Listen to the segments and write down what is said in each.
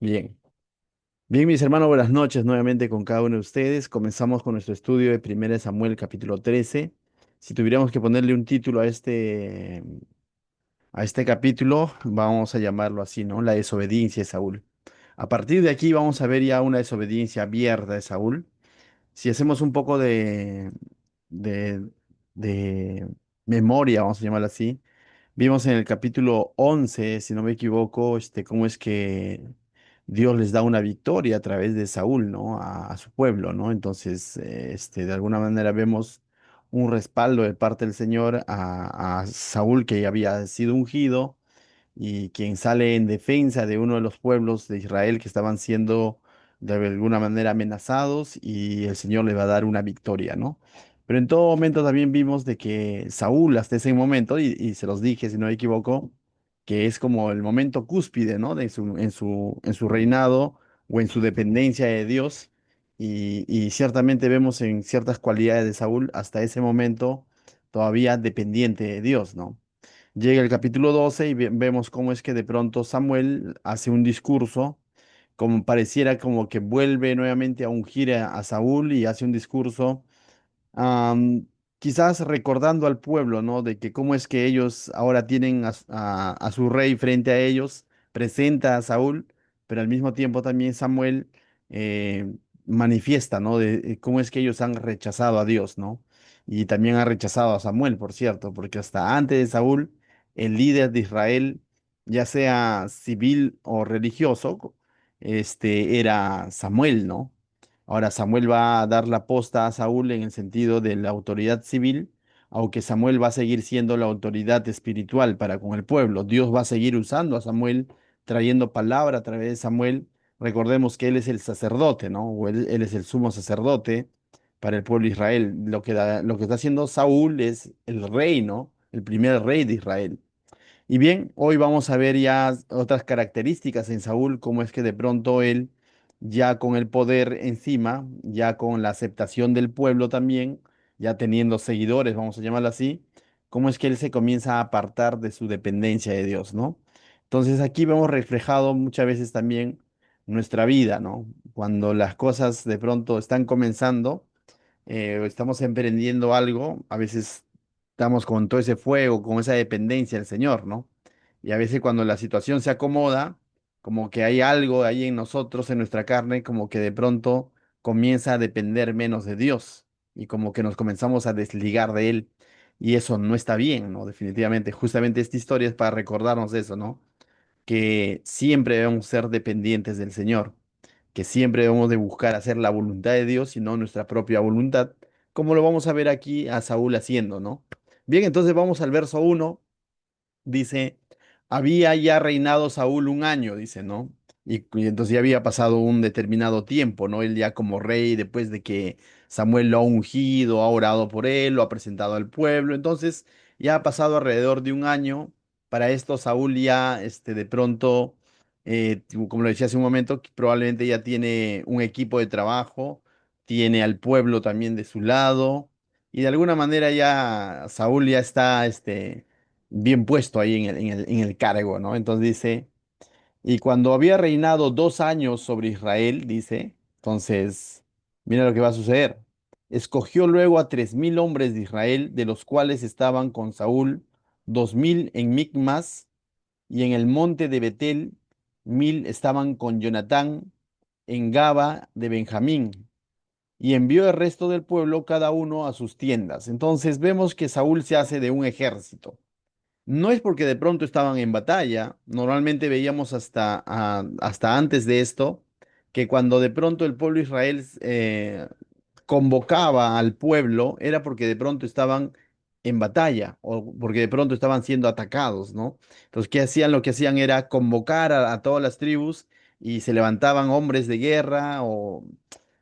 Bien, bien, mis hermanos, buenas noches nuevamente con cada uno de ustedes. Comenzamos con nuestro estudio de 1 Samuel capítulo 13. Si tuviéramos que ponerle un título a este capítulo, vamos a llamarlo así, ¿no? La desobediencia de Saúl. A partir de aquí vamos a ver ya una desobediencia abierta de Saúl. Si hacemos un poco de, de memoria, vamos a llamarlo así, vimos en el capítulo 11, si no me equivoco, cómo es que Dios les da una victoria a través de Saúl, ¿no? A su pueblo, ¿no? Entonces, de alguna manera vemos un respaldo de parte del Señor a Saúl, que ya había sido ungido y quien sale en defensa de uno de los pueblos de Israel que estaban siendo de alguna manera amenazados, y el Señor le va a dar una victoria, ¿no? Pero en todo momento también vimos de que Saúl hasta ese momento, y se los dije si no me equivoco, que es como el momento cúspide, ¿no? En su reinado o en su dependencia de Dios. Y ciertamente vemos en ciertas cualidades de Saúl hasta ese momento todavía dependiente de Dios, ¿no? Llega el capítulo 12 y vemos cómo es que de pronto Samuel hace un discurso, como pareciera como que vuelve nuevamente a ungir a Saúl, y hace un discurso, am, quizás recordando al pueblo, ¿no? De que cómo es que ellos ahora tienen a su rey frente a ellos, presenta a Saúl, pero al mismo tiempo también Samuel eh, manifiesta, ¿no? De cómo es que ellos han rechazado a Dios, ¿no? Y también han rechazado a Samuel, por cierto, porque hasta antes de Saúl, el líder de Israel, ya sea civil o religioso, era Samuel, ¿no? Ahora Samuel va a dar la posta a Saúl en el sentido de la autoridad civil, aunque Samuel va a seguir siendo la autoridad espiritual para con el pueblo. Dios va a seguir usando a Samuel, trayendo palabra a través de Samuel. Recordemos que él es el sacerdote, ¿no? O él es el sumo sacerdote para el pueblo de Israel. Lo que está haciendo Saúl es el rey, ¿no? El primer rey de Israel. Y bien, hoy vamos a ver ya otras características en Saúl, cómo es que de pronto él, ya con el poder encima, ya con la aceptación del pueblo también, ya teniendo seguidores, vamos a llamarlo así, cómo es que él se comienza a apartar de su dependencia de Dios, ¿no? Entonces aquí vemos reflejado muchas veces también nuestra vida, ¿no? Cuando las cosas de pronto están comenzando, estamos emprendiendo algo, a veces estamos con todo ese fuego, con esa dependencia del Señor, ¿no? Y a veces cuando la situación se acomoda, como que hay algo ahí en nosotros, en nuestra carne, como que de pronto comienza a depender menos de Dios, y como que nos comenzamos a desligar de Él. Y eso no está bien, ¿no? Definitivamente. Justamente esta historia es para recordarnos eso, ¿no? Que siempre debemos ser dependientes del Señor, que siempre debemos de buscar hacer la voluntad de Dios y no nuestra propia voluntad, como lo vamos a ver aquí a Saúl haciendo, ¿no? Bien, entonces vamos al verso 1. Dice, había ya reinado Saúl un año, dice, ¿no? Y entonces ya había pasado un determinado tiempo, ¿no? Él ya como rey, después de que Samuel lo ha ungido, ha orado por él, lo ha presentado al pueblo. Entonces ya ha pasado alrededor de un año. Para esto Saúl ya, de pronto, como lo decía hace un momento, que probablemente ya tiene un equipo de trabajo, tiene al pueblo también de su lado. Y de alguna manera ya Saúl ya está, bien puesto ahí en el cargo, ¿no? Entonces dice, y cuando había reinado 2 años sobre Israel, dice, entonces, mira lo que va a suceder. Escogió luego a 3.000 hombres de Israel, de los cuales estaban con Saúl 2.000 en Micmas, y en el monte de Betel 1.000 estaban con Jonatán en Gaba de Benjamín. Y envió el resto del pueblo cada uno a sus tiendas. Entonces vemos que Saúl se hace de un ejército. No es porque de pronto estaban en batalla. Normalmente veíamos hasta antes de esto que cuando de pronto el pueblo de Israel convocaba al pueblo, era porque de pronto estaban en batalla o porque de pronto estaban siendo atacados, ¿no? Entonces, ¿qué hacían? Lo que hacían era convocar a todas las tribus, y se levantaban hombres de guerra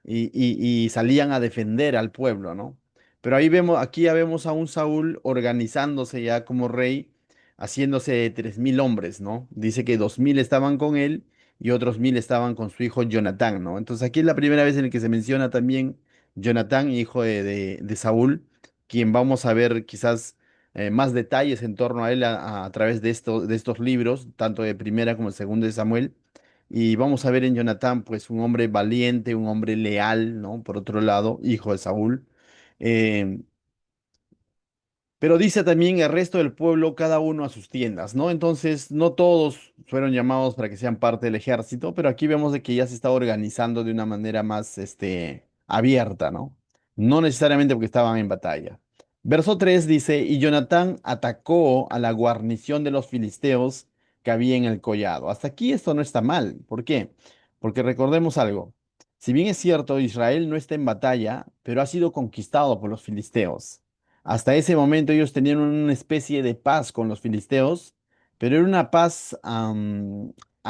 y salían a defender al pueblo, ¿no? Pero aquí ya vemos a un Saúl organizándose ya como rey, haciéndose de 3.000 hombres, ¿no? Dice que 2.000 estaban con él y otros 1.000 estaban con su hijo Jonatán, ¿no? Entonces aquí es la primera vez en la que se menciona también Jonatán, hijo de Saúl, quien vamos a ver quizás más detalles en torno a él a través de estos libros, tanto de primera como el segundo de Samuel. Y vamos a ver en Jonatán, pues, un hombre valiente, un hombre leal, ¿no? Por otro lado, hijo de Saúl. Eh, pero dice también el resto del pueblo, cada uno a sus tiendas, ¿no? Entonces, no todos fueron llamados para que sean parte del ejército, pero aquí vemos de que ya se está organizando de una manera más, abierta, ¿no? No necesariamente porque estaban en batalla. Verso 3 dice, y Jonatán atacó a la guarnición de los filisteos que había en el collado. Hasta aquí esto no está mal. ¿Por qué? Porque recordemos algo. Si bien es cierto, Israel no está en batalla, pero ha sido conquistado por los filisteos. Hasta ese momento ellos tenían una especie de paz con los filisteos, pero era una paz a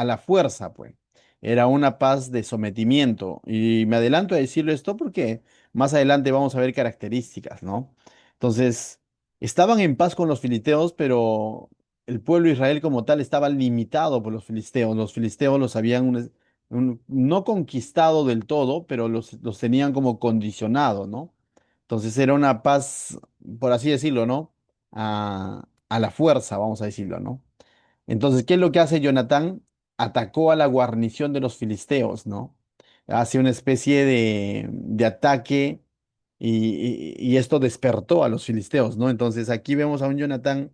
la fuerza, pues. Era una paz de sometimiento. Y me adelanto a decirlo esto porque más adelante vamos a ver características, ¿no? Entonces, estaban en paz con los filisteos, pero el pueblo de Israel como tal estaba limitado por los filisteos. Los filisteos los habían no conquistado del todo, pero los tenían como condicionados, ¿no? Entonces era una paz, por así decirlo, ¿no? A la fuerza, vamos a decirlo, ¿no? Entonces, ¿qué es lo que hace Jonatán? Atacó a la guarnición de los filisteos, ¿no? Hace una especie de ataque y esto despertó a los filisteos, ¿no? Entonces aquí vemos a un Jonatán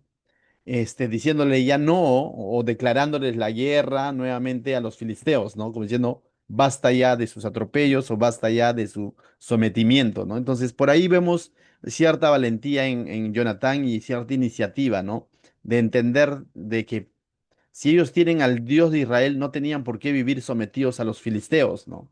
diciéndole ya no o declarándoles la guerra nuevamente a los filisteos, ¿no? Como diciendo, basta ya de sus atropellos o basta ya de su sometimiento, ¿no? Entonces, por ahí vemos cierta valentía en Jonatán y cierta iniciativa, ¿no? De entender de que si ellos tienen al Dios de Israel, no tenían por qué vivir sometidos a los filisteos, ¿no?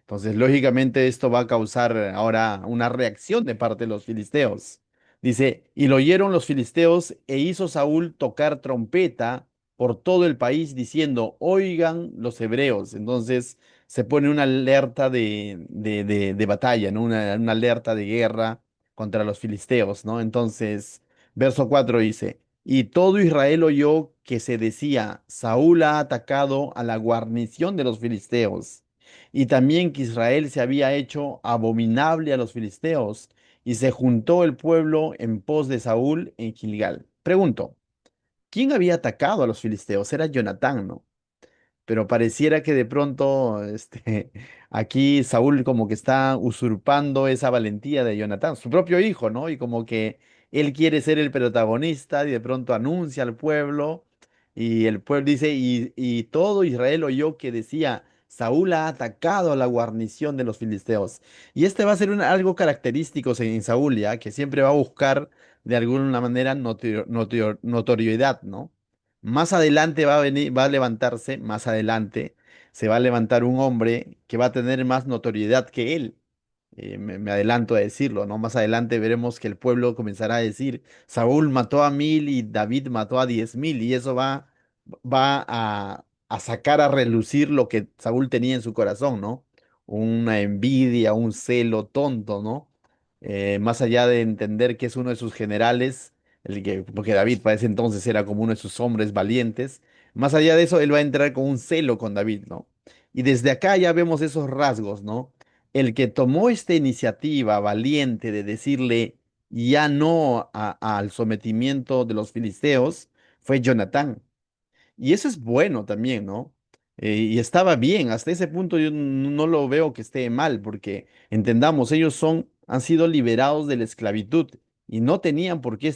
Entonces, lógicamente, esto va a causar ahora una reacción de parte de los filisteos. Dice, y lo oyeron los filisteos e hizo Saúl tocar trompeta por todo el país diciendo, oigan los hebreos. Entonces se pone una alerta de batalla, ¿no? Una alerta de guerra contra los filisteos, ¿no? Entonces, verso 4 dice, y todo Israel oyó que se decía, Saúl ha atacado a la guarnición de los filisteos y también que Israel se había hecho abominable a los filisteos, y se juntó el pueblo en pos de Saúl en Gilgal. Pregunto, ¿quién había atacado a los filisteos? Era Jonatán, ¿no? Pero pareciera que de pronto aquí Saúl como que está usurpando esa valentía de Jonatán, su propio hijo, ¿no? Y como que él quiere ser el protagonista y de pronto anuncia al pueblo y el pueblo dice, y todo Israel oyó que decía, Saúl ha atacado a la guarnición de los filisteos. Y este va a ser algo característico en Saúl, ¿ya? Que siempre va a buscar de alguna manera notoriedad, ¿no? Más adelante va a venir, va a levantarse, más adelante se va a levantar un hombre que va a tener más notoriedad que él. Me adelanto a decirlo, ¿no? Más adelante veremos que el pueblo comenzará a decir, Saúl mató a 1000 y David mató a 10.000 y eso va a sacar a relucir lo que Saúl tenía en su corazón, ¿no? Una envidia, un celo tonto, ¿no? Más allá de entender que es uno de sus generales porque David para ese entonces era como uno de sus hombres valientes. Más allá de eso, él va a entrar con un celo con David, ¿no? Y desde acá ya vemos esos rasgos, ¿no? El que tomó esta iniciativa valiente de decirle ya no al sometimiento de los filisteos fue Jonatán. Y eso es bueno también, ¿no? Y estaba bien, hasta ese punto yo no lo veo que esté mal, porque entendamos, ellos han sido liberados de la esclavitud y no tenían por qué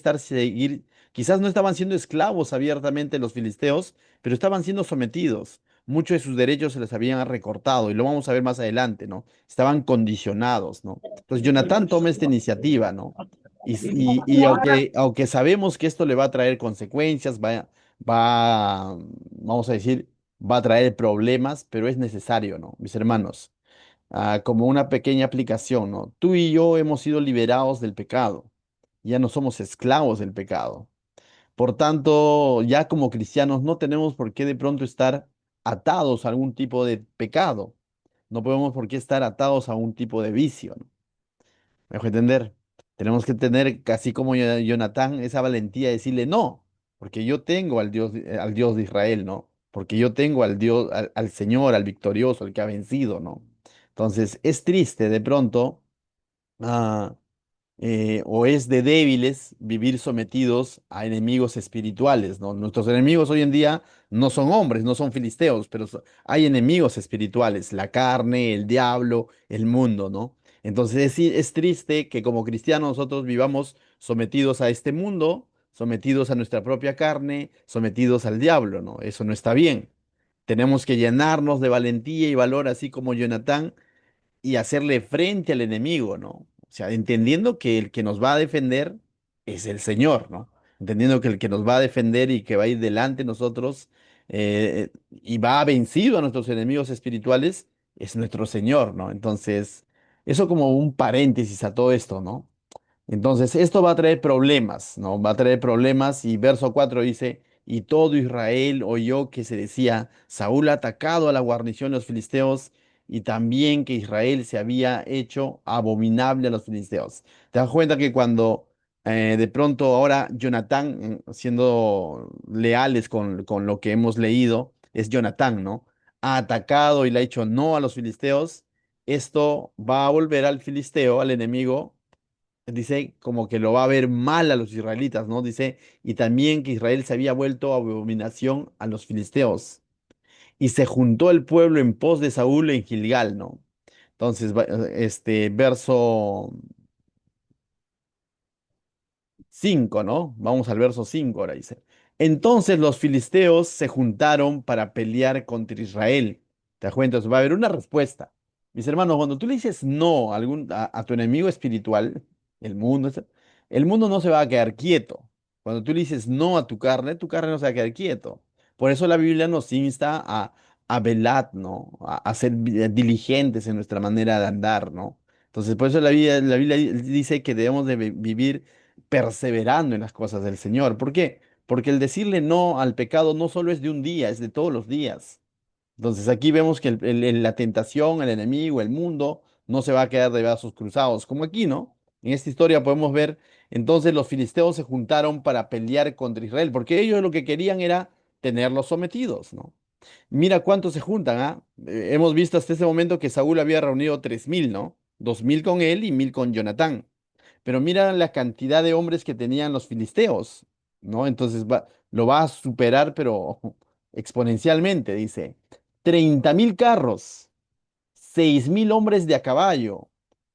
quizás no estaban siendo esclavos abiertamente los filisteos, pero estaban siendo sometidos. Muchos de sus derechos se les habían recortado y lo vamos a ver más adelante, ¿no? Estaban condicionados, ¿no? Entonces Jonatán toma esta iniciativa, ¿no? Y aunque sabemos que esto le va a traer consecuencias, vamos a decir, va a traer problemas, pero es necesario, ¿no? Mis hermanos, como una pequeña aplicación, ¿no? Tú y yo hemos sido liberados del pecado, ya no somos esclavos del pecado. Por tanto, ya como cristianos no tenemos por qué de pronto estar atados a algún tipo de pecado, no podemos por qué estar atados a un tipo de vicio, ¿no? ¿Me dejo entender? Tenemos que tener, casi como Jonatán, esa valentía de decirle no, porque yo tengo al Dios de Israel, ¿no? Porque yo tengo al Dios, al Señor, al victorioso, al que ha vencido, ¿no? Entonces, es triste de pronto. ah, o es de débiles vivir sometidos a enemigos espirituales, ¿no? Nuestros enemigos hoy en día no son hombres, no son filisteos, pero hay enemigos espirituales, la carne, el diablo, el mundo, ¿no? Entonces es triste que como cristianos nosotros vivamos sometidos a este mundo, sometidos a nuestra propia carne, sometidos al diablo, ¿no? Eso no está bien. Tenemos que llenarnos de valentía y valor, así como Jonatán, y hacerle frente al enemigo, ¿no? O sea, entendiendo que el que nos va a defender es el Señor, ¿no? Entendiendo que el que nos va a defender y que va a ir delante de nosotros y va a vencido a nuestros enemigos espirituales es nuestro Señor, ¿no? Entonces, eso como un paréntesis a todo esto, ¿no? Entonces, esto va a traer problemas, ¿no? Va a traer problemas y verso 4 dice, y todo Israel oyó que se decía, Saúl ha atacado a la guarnición de los filisteos y también que Israel se había hecho abominable a los filisteos. Te das cuenta que cuando de pronto ahora Jonatán, siendo leales con lo que hemos leído, es Jonatán, ¿no? Ha atacado y le ha hecho no a los filisteos. Esto va a volver al filisteo, al enemigo dice como que lo va a ver mal a los israelitas, ¿no? Dice, y también que Israel se había vuelto abominación a los filisteos. Y se juntó el pueblo en pos de Saúl en Gilgal, ¿no? Entonces, verso 5, ¿no? Vamos al verso 5 ahora dice. Entonces los filisteos se juntaron para pelear contra Israel. ¿Te das cuenta? Entonces, va a haber una respuesta. Mis hermanos, cuando tú le dices no a tu enemigo espiritual, el mundo, el mundo no se va a quedar quieto. Cuando tú le dices no a tu carne no se va a quedar quieto. Por eso la Biblia nos insta a velar, ¿no? A ser diligentes en nuestra manera de andar, ¿no? Entonces, por eso la Biblia dice que debemos de vivir perseverando en las cosas del Señor. ¿Por qué? Porque el decirle no al pecado no solo es de un día, es de todos los días. Entonces aquí vemos que la tentación, el enemigo, el mundo, no se va a quedar de brazos cruzados, como aquí, ¿no? En esta historia podemos ver, entonces los filisteos se juntaron para pelear contra Israel, porque ellos lo que querían era tenerlos sometidos, ¿no? Mira cuántos se juntan, ¿ah? Hemos visto hasta ese momento que Saúl había reunido 3000, ¿no? 2000 con él y 1000 con Jonatán. Pero mira la cantidad de hombres que tenían los filisteos, ¿no? Entonces lo va a superar, pero exponencialmente, dice. 30.000 carros, 6.000 hombres de a caballo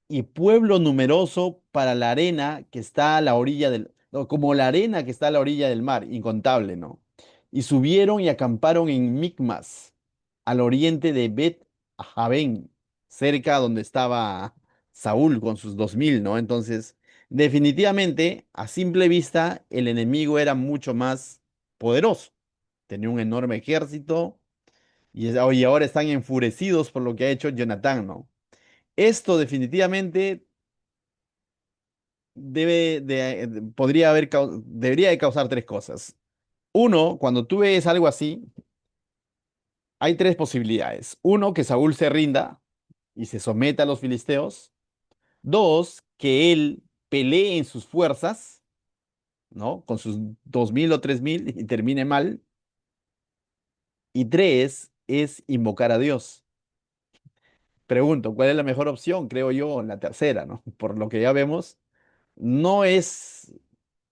y pueblo numeroso para la arena que está a la orilla no, como la arena que está a la orilla del mar, incontable, ¿no? Y subieron y acamparon en Micmas, al oriente de Bet Aven, cerca donde estaba Saúl con sus 2000, ¿no? Entonces, definitivamente, a simple vista, el enemigo era mucho más poderoso. Tenía un enorme ejército y ahora están enfurecidos por lo que ha hecho Jonatán, ¿no? Esto definitivamente debería de causar tres cosas. Uno, cuando tú ves algo así, hay tres posibilidades. Uno, que Saúl se rinda y se someta a los filisteos. Dos, que él pelee en sus fuerzas, ¿no? Con sus 2000 o 3000 y termine mal. Y tres, es invocar a Dios. Pregunto, ¿cuál es la mejor opción? Creo yo, la tercera, ¿no? Por lo que ya vemos, no es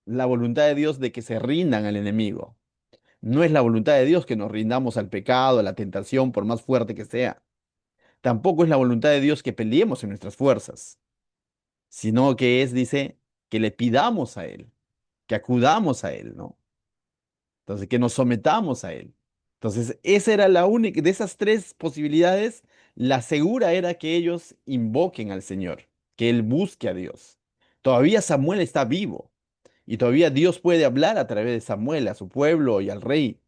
la voluntad de Dios de que se rindan al enemigo. No es la voluntad de Dios que nos rindamos al pecado, a la tentación, por más fuerte que sea. Tampoco es la voluntad de Dios que peleemos en nuestras fuerzas, sino que es, dice, que le pidamos a Él, que acudamos a Él, ¿no? Entonces, que nos sometamos a Él. Entonces, esa era la única, de esas tres posibilidades, la segura era que ellos invoquen al Señor, que Él busque a Dios. Todavía Samuel está vivo y todavía Dios puede hablar a través de Samuel a su pueblo y al rey.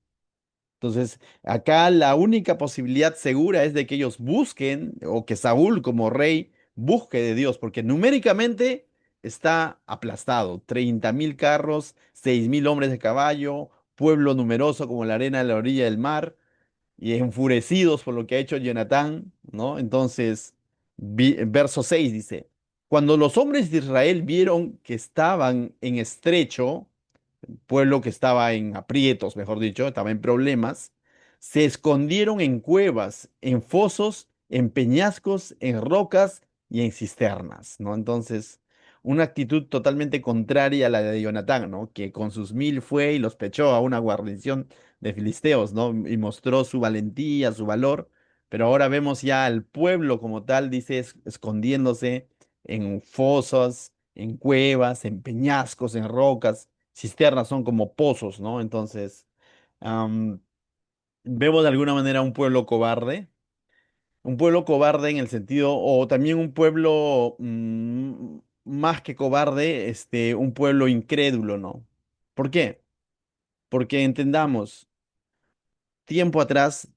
Entonces, acá la única posibilidad segura es de que ellos busquen, o que Saúl como rey busque de Dios, porque numéricamente está aplastado. 30.000 carros, 6.000 hombres de caballo, pueblo numeroso como la arena de la orilla del mar, y enfurecidos por lo que ha hecho Jonatán, ¿no? Entonces, verso 6 dice, cuando los hombres de Israel vieron que estaban en estrecho, pueblo que estaba en aprietos, mejor dicho, estaba en problemas, se escondieron en cuevas, en fosos, en peñascos, en rocas y en cisternas, ¿no? Entonces, una actitud totalmente contraria a la de Jonatán, ¿no? Que con sus 1000 fue y los pechó a una guarnición de filisteos, ¿no? Y mostró su valentía, su valor, pero ahora vemos ya al pueblo como tal, dice, escondiéndose en fosos, en cuevas, en peñascos, en rocas, cisternas son como pozos, ¿no? Entonces, am, vemos de alguna manera un pueblo cobarde en el sentido, o también un pueblo más que cobarde, un pueblo incrédulo, ¿no? ¿Por qué? Porque entendamos, tiempo atrás,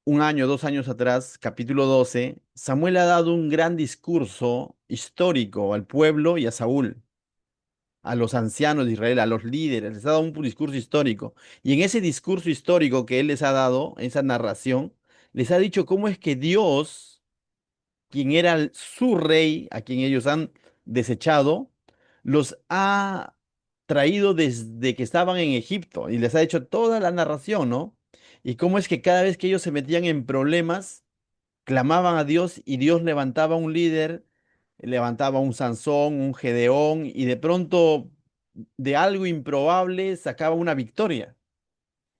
un año, 2 años atrás, capítulo 12, Samuel ha dado un gran discurso histórico al pueblo y a Saúl, a los ancianos de Israel, a los líderes, les ha dado un discurso histórico. Y en ese discurso histórico que él les ha dado, esa narración, les ha dicho cómo es que Dios, quien era su rey, a quien ellos han desechado, los ha traído desde que estaban en Egipto y les ha hecho toda la narración, ¿no? Y cómo es que cada vez que ellos se metían en problemas, clamaban a Dios y Dios levantaba un líder, levantaba un Sansón, un Gedeón y de pronto de algo improbable sacaba una victoria.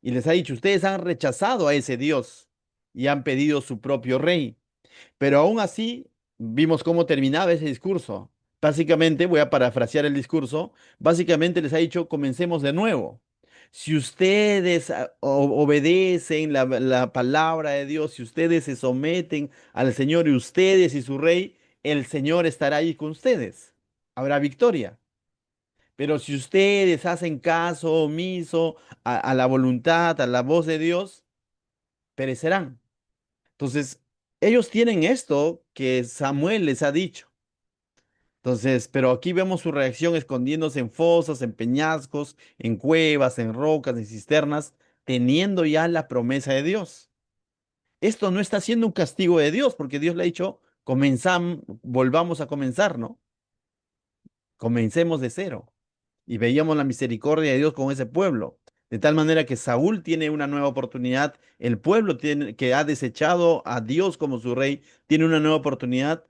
Y les ha dicho, ustedes han rechazado a ese Dios y han pedido su propio rey. Pero aún así, vimos cómo terminaba ese discurso. Básicamente, voy a parafrasear el discurso, básicamente les ha dicho, comencemos de nuevo. Si ustedes obedecen la palabra de Dios, si ustedes se someten al Señor y ustedes y su rey, el Señor estará ahí con ustedes. Habrá victoria. Pero si ustedes hacen caso omiso a la voluntad, a la voz de Dios, perecerán. Entonces, ellos tienen esto que Samuel les ha dicho. Entonces, pero aquí vemos su reacción escondiéndose en fosas, en peñascos, en cuevas, en rocas, en cisternas, teniendo ya la promesa de Dios. Esto no está siendo un castigo de Dios, porque Dios le ha dicho, comenzamos, volvamos a comenzar, ¿no? Comencemos de cero. Y veíamos la misericordia de Dios con ese pueblo. De tal manera que Saúl tiene una nueva oportunidad, el pueblo que ha desechado a Dios como su rey, tiene una nueva oportunidad.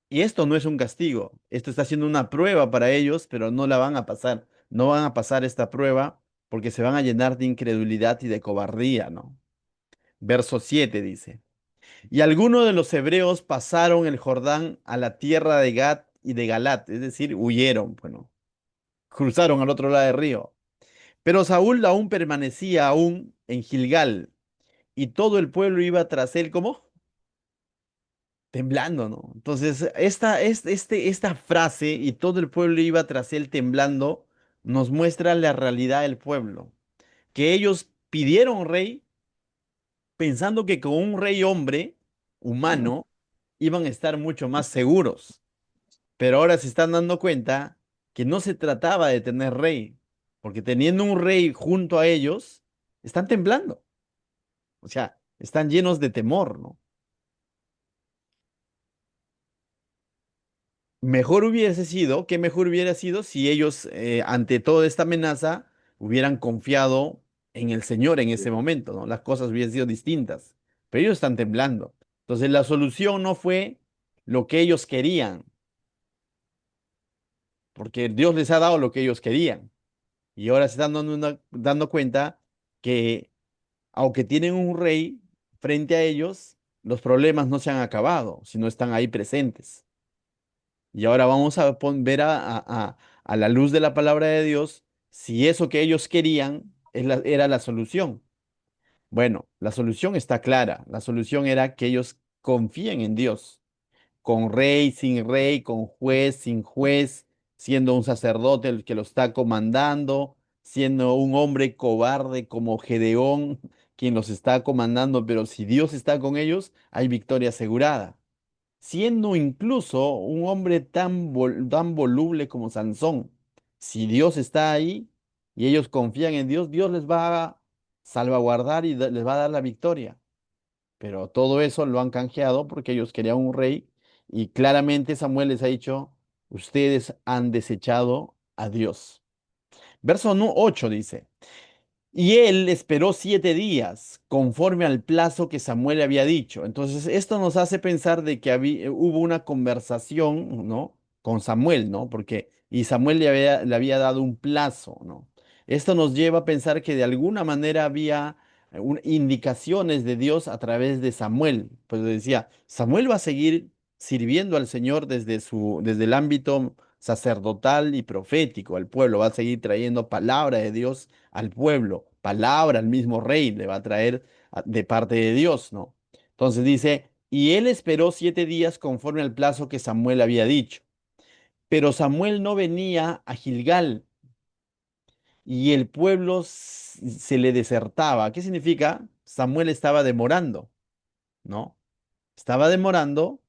Y esto no es un castigo, esto está siendo una prueba para ellos, pero no la van a pasar. No van a pasar esta prueba porque se van a llenar de incredulidad y de cobardía, ¿no? Verso 7 dice, y algunos de los hebreos pasaron el Jordán a la tierra de Gad y de Galat, es decir, huyeron, bueno, cruzaron al otro lado del río. Pero Saúl aún permanecía aún en Gilgal y todo el pueblo iba tras él, ¿cómo? Temblando, ¿no? Entonces, esta frase y todo el pueblo iba tras él temblando nos muestra la realidad del pueblo, que ellos pidieron rey pensando que con un rey hombre humano iban a estar mucho más seguros, pero ahora se están dando cuenta que no se trataba de tener rey, porque teniendo un rey junto a ellos, están temblando, o sea, están llenos de temor, ¿no? Mejor hubiese sido, ¿qué mejor hubiera sido si ellos, ante toda esta amenaza, hubieran confiado en el Señor en ese momento, ¿no? Las cosas hubieran sido distintas, pero ellos están temblando. Entonces, la solución no fue lo que ellos querían, porque Dios les ha dado lo que ellos querían. Y ahora se están dando cuenta que, aunque tienen un rey frente a ellos, los problemas no se han acabado, sino están ahí presentes. Y ahora vamos a ver a la luz de la palabra de Dios si eso que ellos querían era la solución. Bueno, la solución está clara. La solución era que ellos confíen en Dios, con rey, con juez, sin juez, siendo un sacerdote el que lo está comandando, siendo un hombre cobarde como Gedeón, quien los está comandando, pero si Dios está con ellos, hay victoria asegurada siendo incluso un hombre tan voluble como Sansón. Si Dios está ahí y ellos confían en Dios, Dios les va a salvaguardar y les va a dar la victoria. Pero todo eso lo han canjeado porque ellos querían un rey y claramente Samuel les ha dicho, ustedes han desechado a Dios. Verso 8 dice. Y él esperó 7 días, conforme al plazo que Samuel le había dicho. Entonces, esto nos hace pensar de que hubo una conversación, ¿no? con Samuel, ¿no? Porque, y Samuel le había dado un plazo, ¿no? Esto nos lleva a pensar que de alguna manera había indicaciones de Dios a través de Samuel. Pues decía, Samuel va a seguir sirviendo al Señor desde el ámbito sacerdotal y profético al pueblo, va a seguir trayendo palabra de Dios al pueblo, palabra al mismo rey le va a traer de parte de Dios, ¿no? Entonces dice, y él esperó 7 días conforme al plazo que Samuel había dicho. Pero Samuel no venía a Gilgal y el pueblo se le desertaba. ¿Qué significa? Samuel estaba demorando, ¿no? Estaba demorando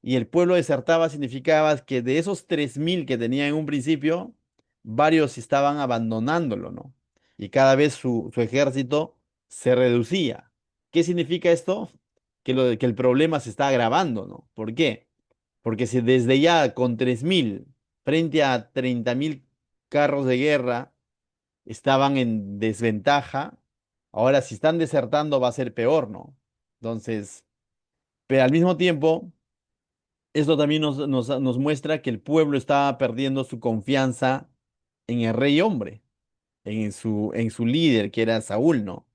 y el pueblo desertaba significaba que de esos 3.000 que tenía en un principio, varios estaban abandonándolo, ¿no? Y cada vez su ejército se reducía. ¿Qué significa esto? Que el problema se está agravando, ¿no? ¿Por qué? Porque si desde ya con 3.000 frente a 30.000 carros de guerra estaban en desventaja, ahora si están desertando va a ser peor, ¿no? Entonces, pero al mismo tiempo, esto también nos muestra que el pueblo estaba perdiendo su confianza en el rey hombre, en su líder, que era Saúl, ¿no?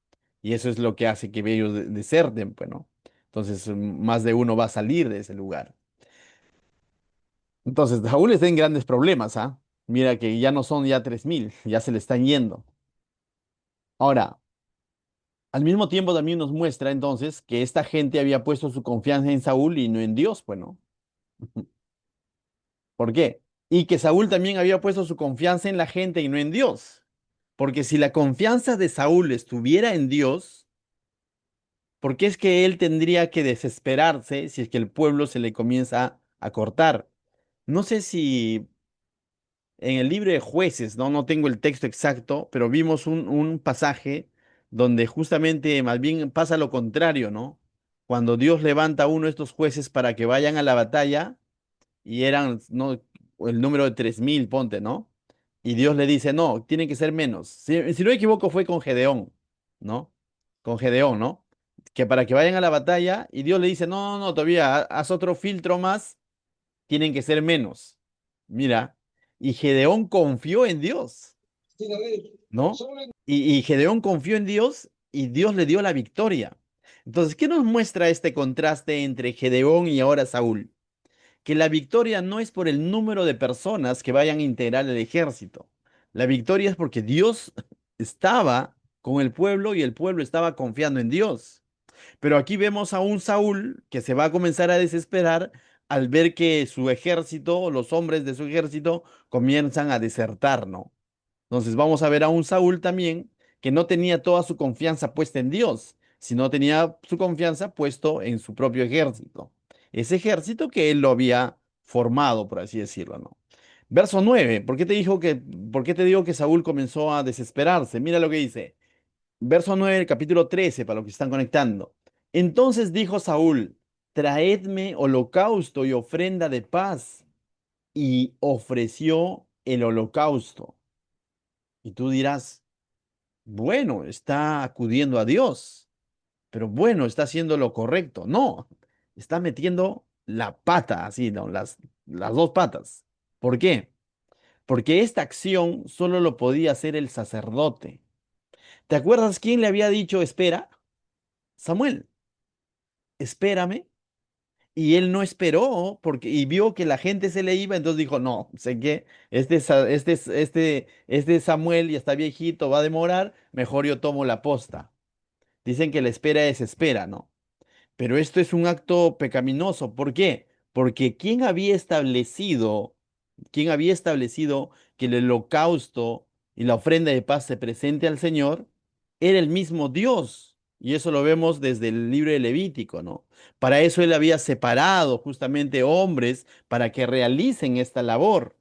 Y eso es lo que hace que ellos deserten, pues, ¿no? Entonces, más de uno va a salir de ese lugar. Entonces, Saúl está en grandes problemas, ¿ah? Mira que ya no son ya 3.000, ya se le están yendo. Ahora, al mismo tiempo también nos muestra entonces que esta gente había puesto su confianza en Saúl y no en Dios, pues, ¿no? ¿Por qué? Y que Saúl también había puesto su confianza en la gente y no en Dios. Porque si la confianza de Saúl estuviera en Dios, ¿por qué es que él tendría que desesperarse si es que el pueblo se le comienza a cortar? No sé si en el libro de Jueces, ¿no? No tengo el texto exacto, pero vimos un pasaje donde justamente más bien pasa lo contrario, ¿no? Cuando Dios levanta a uno de estos jueces para que vayan a la batalla, y eran, ¿no? El número de 3.000 ponte, ¿no? Y Dios le dice, no, tienen que ser menos. Si no me equivoco, fue con Gedeón, ¿no? Con Gedeón, ¿no? Que para que vayan a la batalla, y Dios le dice, no, no, no, todavía haz otro filtro más, tienen que ser menos. Mira, y Gedeón confió en Dios, ¿no? Y Gedeón confió en Dios y Dios le dio la victoria. Entonces, ¿qué nos muestra este contraste entre Gedeón y ahora Saúl? Que la victoria no es por el número de personas que vayan a integrar el ejército. La victoria es porque Dios estaba con el pueblo y el pueblo estaba confiando en Dios. Pero aquí vemos a un Saúl que se va a comenzar a desesperar al ver que su ejército, los hombres de su ejército, comienzan a desertar, ¿no? Entonces vamos a ver a un Saúl también que no tenía toda su confianza puesta en Dios, sino tenía su confianza puesto en su propio ejército. Ese ejército que él lo había formado, por así decirlo, ¿no? Verso 9. ¿Por qué te digo que Saúl comenzó a desesperarse? Mira lo que dice. Verso 9 del capítulo 13, para los que están conectando. Entonces dijo Saúl, traedme holocausto y ofrenda de paz. Y ofreció el holocausto. Y tú dirás, bueno, está acudiendo a Dios, pero bueno, está haciendo lo correcto. No, está metiendo la pata, así, ¿no? Las dos patas. ¿Por qué? Porque esta acción solo lo podía hacer el sacerdote. ¿Te acuerdas quién le había dicho espera? Samuel, espérame. Y él no esperó porque y vio que la gente se le iba, entonces dijo, no, sé que este Samuel ya está viejito, va a demorar, mejor yo tomo la posta. Dicen que la espera es espera, ¿no? Pero esto es un acto pecaminoso. ¿Por qué? Porque quién había establecido que el holocausto y la ofrenda de paz se presente al Señor, era el mismo Dios. Y eso lo vemos desde el libro de Levítico, ¿no? Para eso él había separado justamente hombres para que realicen esta labor.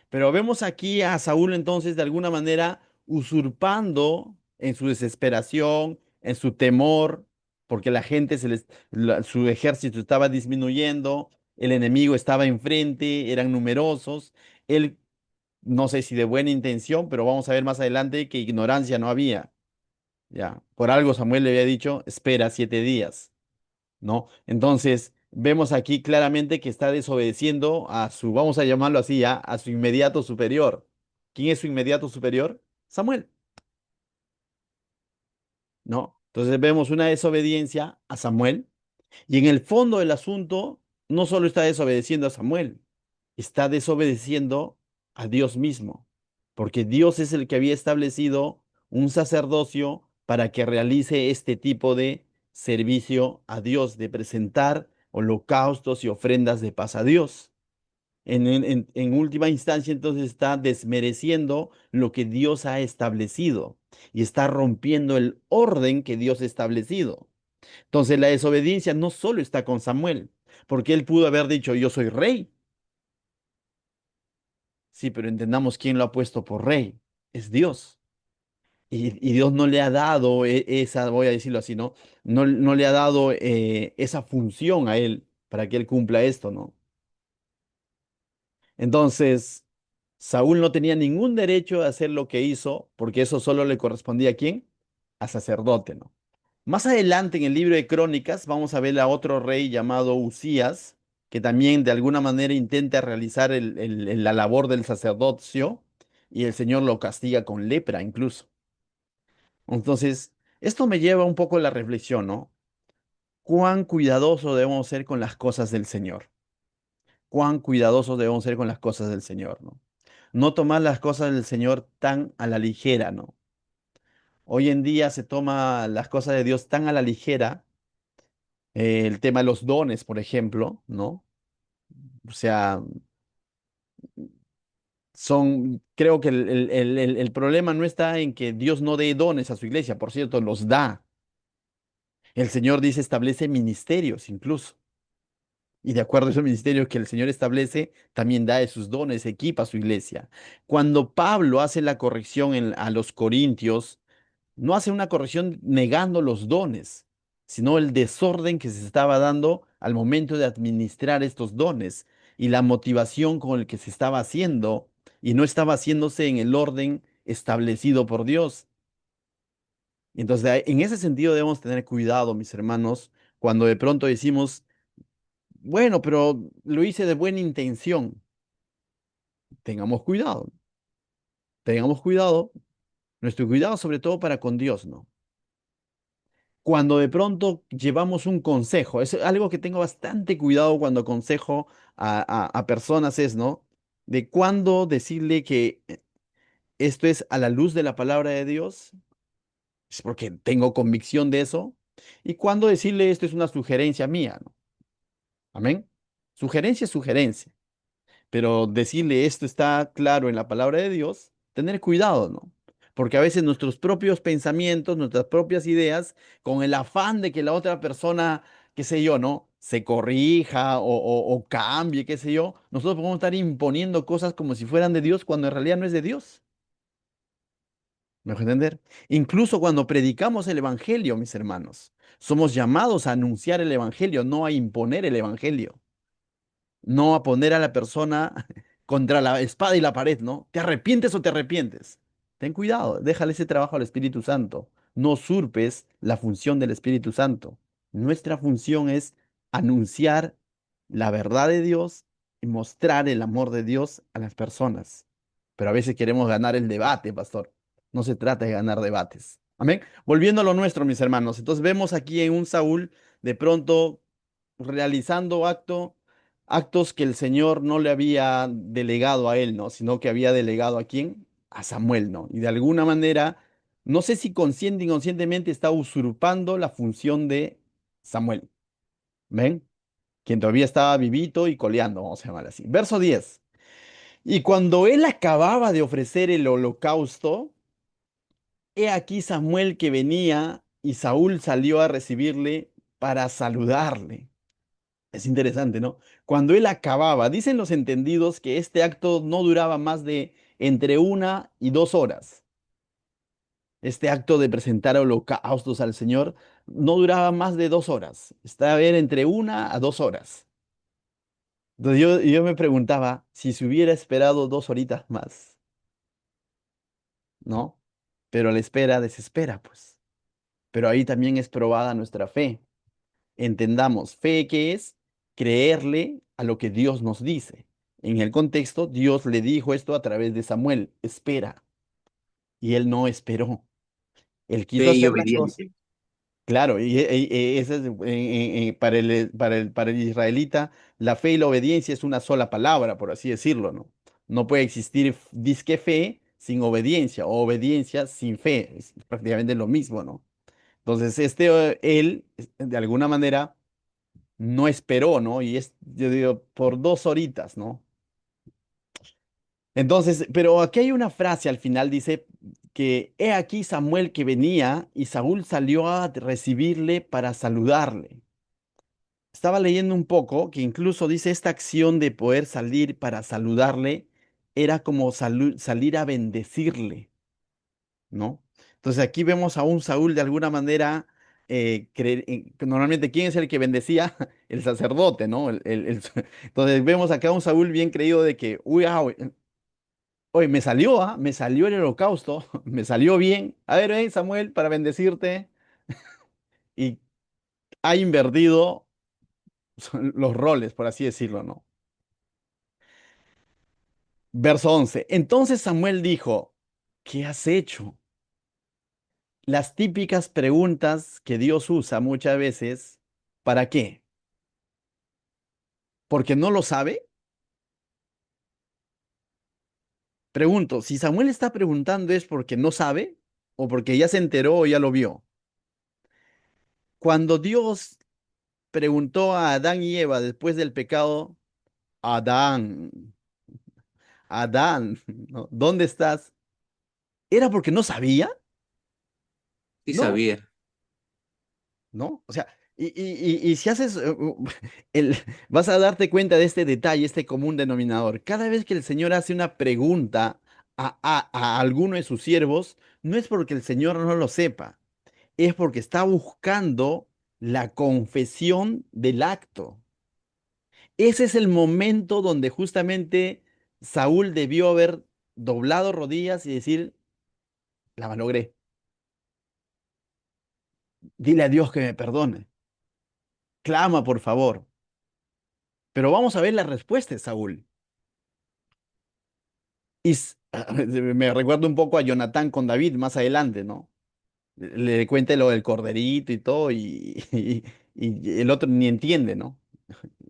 Pero vemos aquí a Saúl entonces de alguna manera usurpando en su desesperación, en su temor, porque la gente su ejército estaba disminuyendo, el enemigo estaba enfrente, eran numerosos. Él, no sé si de buena intención, pero vamos a ver más adelante que ignorancia no había. Ya, por algo Samuel le había dicho, espera 7 días, ¿no? Entonces, Vemos aquí claramente que está desobedeciendo a su, vamos a llamarlo así ya, a su inmediato superior. ¿Quién es su inmediato superior? Samuel, ¿no? Entonces vemos una desobediencia a Samuel y en el fondo del asunto no solo está desobedeciendo a Samuel, está desobedeciendo a Dios mismo, porque Dios es el que había establecido un sacerdocio para que realice este tipo de servicio a Dios, de presentar holocaustos y ofrendas de paz a Dios. En última instancia, entonces está desmereciendo lo que Dios ha establecido y está rompiendo el orden que Dios ha establecido. Entonces, la desobediencia no solo está con Samuel, porque él pudo haber dicho, yo soy rey. Sí, pero entendamos quién lo ha puesto por rey. Es Dios. Y Dios no le ha dado esa, voy a decirlo así, ¿no? No le ha dado esa función a él para que él cumpla esto, ¿no? Entonces, Saúl no tenía ningún derecho a hacer lo que hizo, porque eso solo le correspondía a quién? A sacerdote, ¿no? Más adelante en el libro de Crónicas vamos a ver a otro rey llamado Usías, que también de alguna manera intenta realizar la labor del sacerdocio y el Señor lo castiga con lepra incluso. Entonces, esto me lleva un poco a la reflexión, ¿no? ¿Cuán cuidadoso debemos ser con las cosas del Señor? ¿Cuán cuidadosos debemos ser con las cosas del Señor, ¿no? No tomar las cosas del Señor tan a la ligera, ¿no? Hoy en día se toma las cosas de Dios tan a la ligera, el tema de los dones, por ejemplo, ¿no? O sea, creo que el problema no está en que Dios no dé dones a su iglesia, por cierto, los da. El Señor dice, establece ministerios incluso. Y de acuerdo a esos ministerios que el Señor establece, también da de sus dones, equipa a su iglesia. Cuando Pablo hace la corrección a los corintios, no hace una corrección negando los dones, sino el desorden que se estaba dando al momento de administrar estos dones y la motivación con el que se estaba haciendo y no estaba haciéndose en el orden establecido por Dios. Entonces, en ese sentido debemos tener cuidado, mis hermanos, cuando de pronto decimos, bueno, pero lo hice de buena intención. Tengamos cuidado, tengamos cuidado, nuestro cuidado sobre todo para con Dios, ¿no? Cuando de pronto llevamos un consejo, es algo que tengo bastante cuidado cuando aconsejo a personas, es, ¿no? De cuándo decirle que esto es a la luz de la palabra de Dios, es porque tengo convicción de eso, y cuándo decirle esto es una sugerencia mía, ¿no? Amén. Sugerencia es sugerencia. Pero decirle esto está claro en la palabra de Dios, tener cuidado, ¿no? Porque a veces nuestros propios pensamientos, nuestras propias ideas, con el afán de que la otra persona, qué sé yo, ¿no? Se corrija o cambie, qué sé yo, nosotros podemos estar imponiendo cosas como si fueran de Dios cuando en realidad no es de Dios. ¿Me dejo entender? Incluso cuando predicamos el Evangelio, mis hermanos, somos llamados a anunciar el Evangelio, no a imponer el Evangelio. No a poner a la persona contra la espada y la pared, ¿no? ¿Te arrepientes o te arrepientes? Ten cuidado, déjale ese trabajo al Espíritu Santo. No usurpes la función del Espíritu Santo. Nuestra función es anunciar la verdad de Dios y mostrar el amor de Dios a las personas. Pero a veces queremos ganar el debate, pastor. No se trata de ganar debates. Amén. Volviendo a lo nuestro, mis hermanos. Entonces vemos aquí en un Saúl de pronto realizando actos que el Señor no le había delegado a él, ¿no? Sino que había delegado a quién? A Samuel, ¿no? Y de alguna manera, no sé si consciente o inconscientemente está usurpando la función de Samuel. ¿Ven? Quien todavía estaba vivito y coleando, vamos a llamar así. Verso 10. Y cuando él acababa de ofrecer el holocausto, he aquí Samuel que venía y Saúl salió a recibirle para saludarle. Es interesante, ¿no? Cuando él acababa, dicen los entendidos que este acto no duraba más de entre 1 y 2 horas. Este acto de presentar holocaustos al Señor no duraba más de 2 horas. Estaba bien entre 1 a 2 horas. Entonces yo me preguntaba si se hubiera esperado 2 horitas más, ¿no? Pero la espera desespera, pues. Pero ahí también es probada nuestra fe. Entendamos, ¿fe qué es? creerle a lo que Dios nos dice. En el contexto, Dios le dijo esto a través de Samuel, espera, y él no esperó. Él quiso Fe y hacer las cosas. obediente. Claro, ese es, para el israelita, la fe y la obediencia es una sola palabra, por así decirlo, ¿no? No puede existir disque fe sin obediencia o obediencia sin fe, es prácticamente lo mismo, ¿no? Entonces, él, de alguna manera, no esperó, ¿no? Y yo digo, por 2 horitas, ¿no? Entonces, pero aquí hay una frase al final, dice que he aquí Samuel que venía y Saúl salió a recibirle para saludarle. Estaba leyendo un poco que incluso dice esta acción de poder salir para saludarle era como salir a bendecirle, ¿no? Entonces aquí vemos a un Saúl de alguna manera, que normalmente, ¿quién es el que bendecía? El sacerdote, ¿no? Entonces vemos acá a un Saúl bien creído de que, uy, oye, me salió, ¿ah? Me salió el holocausto, me salió bien. A ver, ven, Samuel, para bendecirte. Y ha invertido los roles, por así decirlo, ¿no? Verso 11. Entonces Samuel dijo, ¿qué has hecho? Las típicas preguntas que Dios usa muchas veces, ¿para qué? ¿Porque no lo sabe? Pregunto, si Samuel está preguntando es porque no sabe o porque ya se enteró o ya lo vio. Cuando Dios preguntó a Adán y Eva después del pecado, Adán, Adán, ¿no? ¿Dónde estás? ¿Era porque no sabía? Sí No, sabía. ¿no? O sea, y si haces, el, vas a darte cuenta de este detalle, este común denominador. Cada vez que el Señor hace una pregunta a alguno de sus siervos, no es porque el Señor no lo sepa, es porque está buscando la confesión del acto. Ese es el momento donde justamente Saúl debió haber doblado rodillas y decir, la malogré, dile a Dios que me perdone, clama por favor. Pero vamos a ver la respuesta de Saúl. Me recuerda un poco a Jonatán con David más adelante, ¿no? Le cuenta lo del corderito y todo, y el otro ni entiende, ¿no?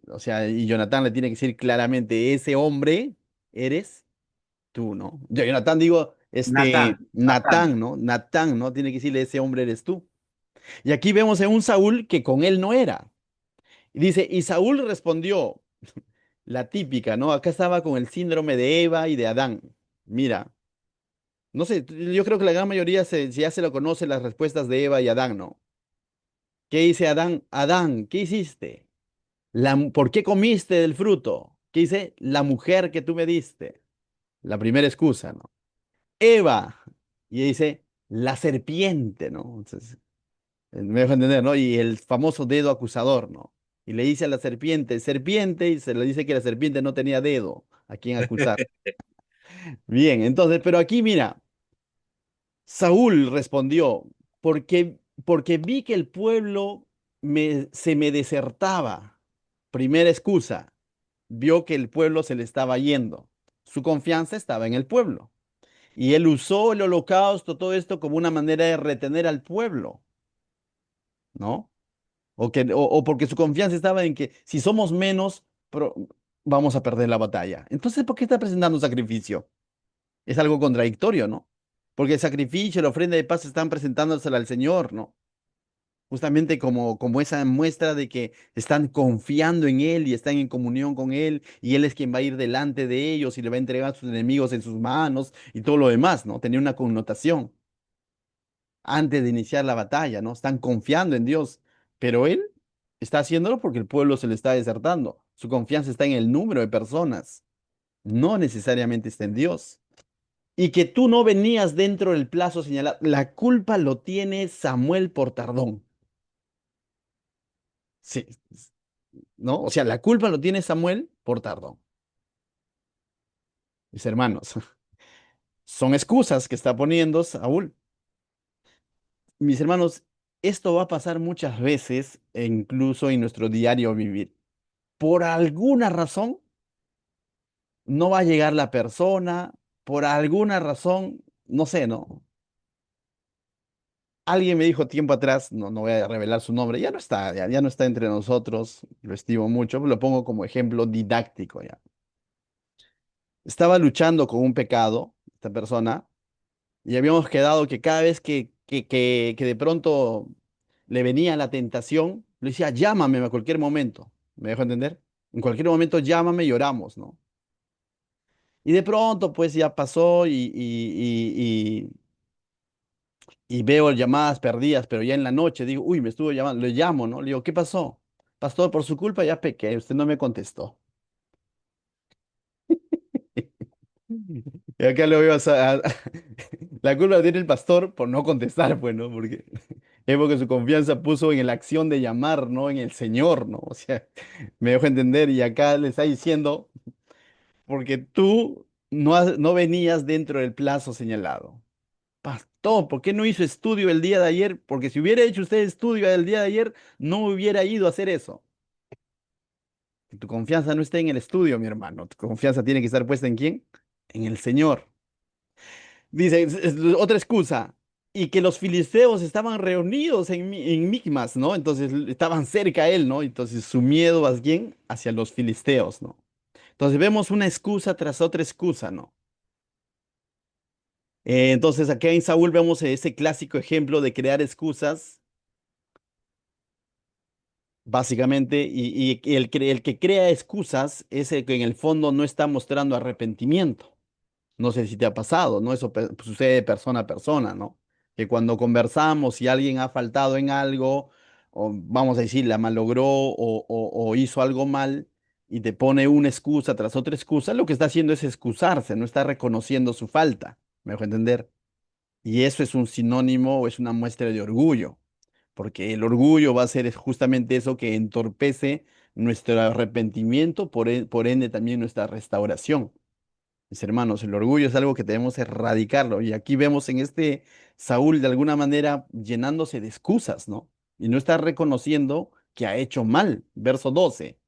O sea, y Jonatán le tiene que decir claramente, ese hombre eres tú, ¿no? Jonatán, digo, Natán, Natán. Natán, ¿no? Natán, ¿no? Tiene que decirle, ese hombre eres tú. Y aquí vemos a un Saúl que con él no era. Y dice, y Saúl respondió, la típica, ¿no? Acá estaba con el síndrome de Eva y de Adán. Mira, no sé, yo creo que la gran mayoría ya se lo conoce las respuestas de Eva y Adán, ¿no? ¿Qué dice Adán? Adán, ¿qué hiciste? ¿Por qué comiste del fruto? ¿Qué dice? La mujer que tú me diste. La primera excusa, ¿no? Eva, y dice, la serpiente, ¿no? Entonces, me dejo entender, ¿no? Y el famoso dedo acusador, ¿no? Y le dice a la serpiente, serpiente, y se le dice que la serpiente no tenía dedo a quien acusar. Bien, entonces, pero aquí mira, Saúl respondió, porque vi que el pueblo se me desertaba. Primera excusa, vio que el pueblo se le estaba yendo. Su confianza estaba en el pueblo. Y él usó el holocausto, todo esto como una manera de retener al pueblo, ¿no? O porque su confianza estaba en que si somos menos, vamos a perder la batalla. Entonces, ¿por qué está presentando un sacrificio? Es algo contradictorio, ¿no? Porque el sacrificio, la ofrenda de paz están presentándosela al Señor, ¿no? Justamente como esa muestra de que están confiando en Él y están en comunión con Él, y Él es quien va a ir delante de ellos y le va a entregar a sus enemigos en sus manos y todo lo demás, ¿no? Tenía una connotación antes de iniciar la batalla, ¿no? Están confiando en Dios, pero Él está haciéndolo porque el pueblo se le está desertando. Su confianza está en el número de personas, no necesariamente está en Dios. Y que tú no venías dentro del plazo señalado. La culpa lo tiene Samuel por tardón. Sí, ¿no? O sea, la culpa lo tiene Samuel por tardón. Mis hermanos, son excusas que está poniendo Saúl. Mis hermanos, esto va a pasar muchas veces, e incluso en nuestro diario vivir. por alguna razón no va a llegar la persona, por alguna razón, no sé, ¿no? Alguien me dijo tiempo atrás, no voy a revelar su nombre, ya no está, ya no está entre nosotros, lo estimo mucho, lo pongo como ejemplo didáctico ya. Estaba luchando con un pecado, esta persona, y habíamos quedado que cada vez que de pronto le venía la tentación, le decía, llámame a cualquier momento. ¿Me dejo entender? En cualquier momento llámame y oramos, ¿no? Y de pronto, pues ya pasó y veo llamadas perdidas, pero ya en la noche digo, uy, me estuvo llamando, le llamo, ¿no? Le digo, ¿qué pasó? Pastor, por su culpa ya pequé, usted no me contestó. Y acá lo veo la culpa tiene el pastor por no contestar, pues, ¿no? Porque es porque su confianza puso en la acción de llamar, no en el Señor, ¿no? O sea, me dejo entender y acá le está diciendo, porque tú no venías dentro del plazo señalado. Pastor, ¿por qué no hizo estudio el día de ayer? Porque si hubiera hecho usted estudio el día de ayer, no hubiera ido a hacer eso. Que tu confianza no esté en el estudio, mi hermano. Tu confianza tiene que estar puesta ¿en quién? En el Señor. Dice, otra excusa. Y que los filisteos estaban reunidos en Micmas, ¿no? Entonces estaban cerca a él, ¿no? Entonces su miedo, ¿a quién? Hacia los filisteos, ¿no? Entonces vemos una excusa tras otra excusa, ¿no? Entonces aquí en Saúl vemos ese clásico ejemplo de crear excusas, básicamente, y el que crea excusas es el que en el fondo no está mostrando arrepentimiento. No sé si te ha pasado, ¿no? Eso sucede de persona a persona, ¿no? Que cuando conversamos, si alguien ha faltado en algo, o vamos a decir, la malogró o hizo algo mal y te pone una excusa tras otra excusa, lo que está haciendo es excusarse, no está reconociendo su falta. ¿Me dejo entender? Y eso es un sinónimo o es una muestra de orgullo, porque el orgullo va a ser justamente eso que entorpece nuestro arrepentimiento, por ende también nuestra restauración. Mis hermanos, el orgullo es algo que debemos erradicarlo. Y aquí vemos en este Saúl de alguna manera llenándose de excusas, ¿no? Y no está reconociendo que ha hecho mal. Verso 12.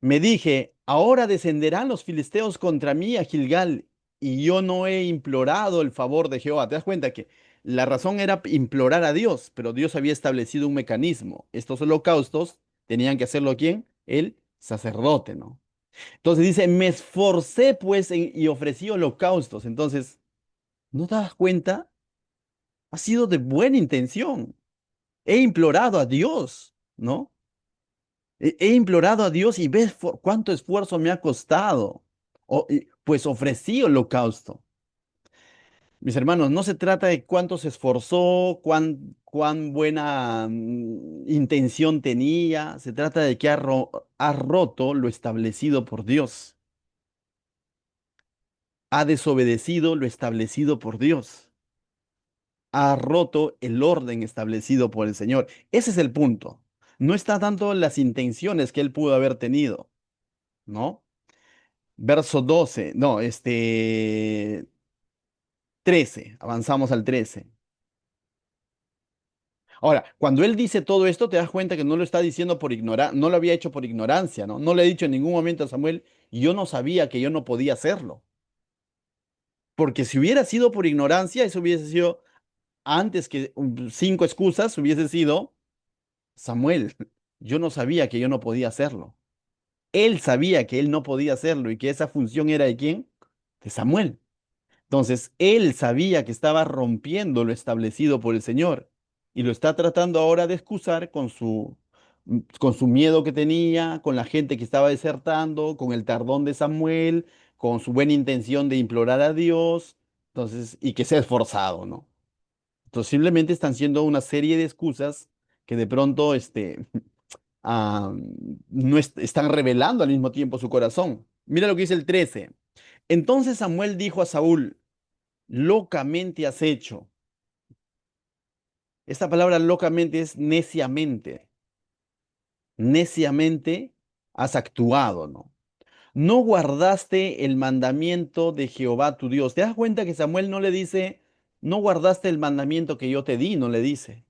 Me dije, ahora descenderán los filisteos contra mí a Gilgal, y yo no he implorado el favor de Jehová. ¿Te das cuenta que la razón era implorar a Dios, pero Dios había establecido un mecanismo? Estos holocaustos tenían que hacerlo ¿quién? El sacerdote, ¿no? Entonces dice, me esforcé pues y ofrecí holocaustos. Entonces, ¿no te das cuenta? Ha sido de buena intención. He implorado a Dios, ¿no? He implorado a Dios y ves cuánto esfuerzo me ha costado. Pues ofrecí holocausto. Mis hermanos, no se trata de cuánto se esforzó, cuán buena intención tenía. Se trata de que ha roto lo establecido por Dios. Ha desobedecido lo establecido por Dios. Ha roto el orden establecido por el Señor. Ese es el punto. No está tanto en las intenciones que él pudo haber tenido, ¿no? Verso 12, no, 13, avanzamos al 13. Ahora, cuando él dice todo esto, te das cuenta que no lo está diciendo por ignorancia, no lo había hecho por ignorancia, ¿no? No le he dicho en ningún momento a Samuel, yo no sabía que yo no podía hacerlo. Porque si hubiera sido por ignorancia, eso hubiese sido antes que cinco excusas, hubiese sido Samuel, yo no sabía que yo no podía hacerlo. Él sabía que él no podía hacerlo y que esa función era de quién? De Samuel. Entonces, él sabía que estaba rompiendo lo establecido por el Señor y lo está tratando ahora de excusar con su miedo que tenía, con la gente que estaba desertando, con el tardón de Samuel, con su buena intención de implorar a Dios, entonces, y que se ha esforzado, ¿no? Entonces, simplemente están siendo una serie de excusas que de pronto, ah, no están revelando al mismo tiempo su corazón. Mira lo que dice el 13. Entonces Samuel dijo a Saúl, locamente has hecho. Esta palabra locamente es neciamente. Neciamente has actuado, ¿no? No guardaste el mandamiento de Jehová tu Dios. ¿Te das cuenta que Samuel no le dice, no guardaste el mandamiento que yo te di? No le dice.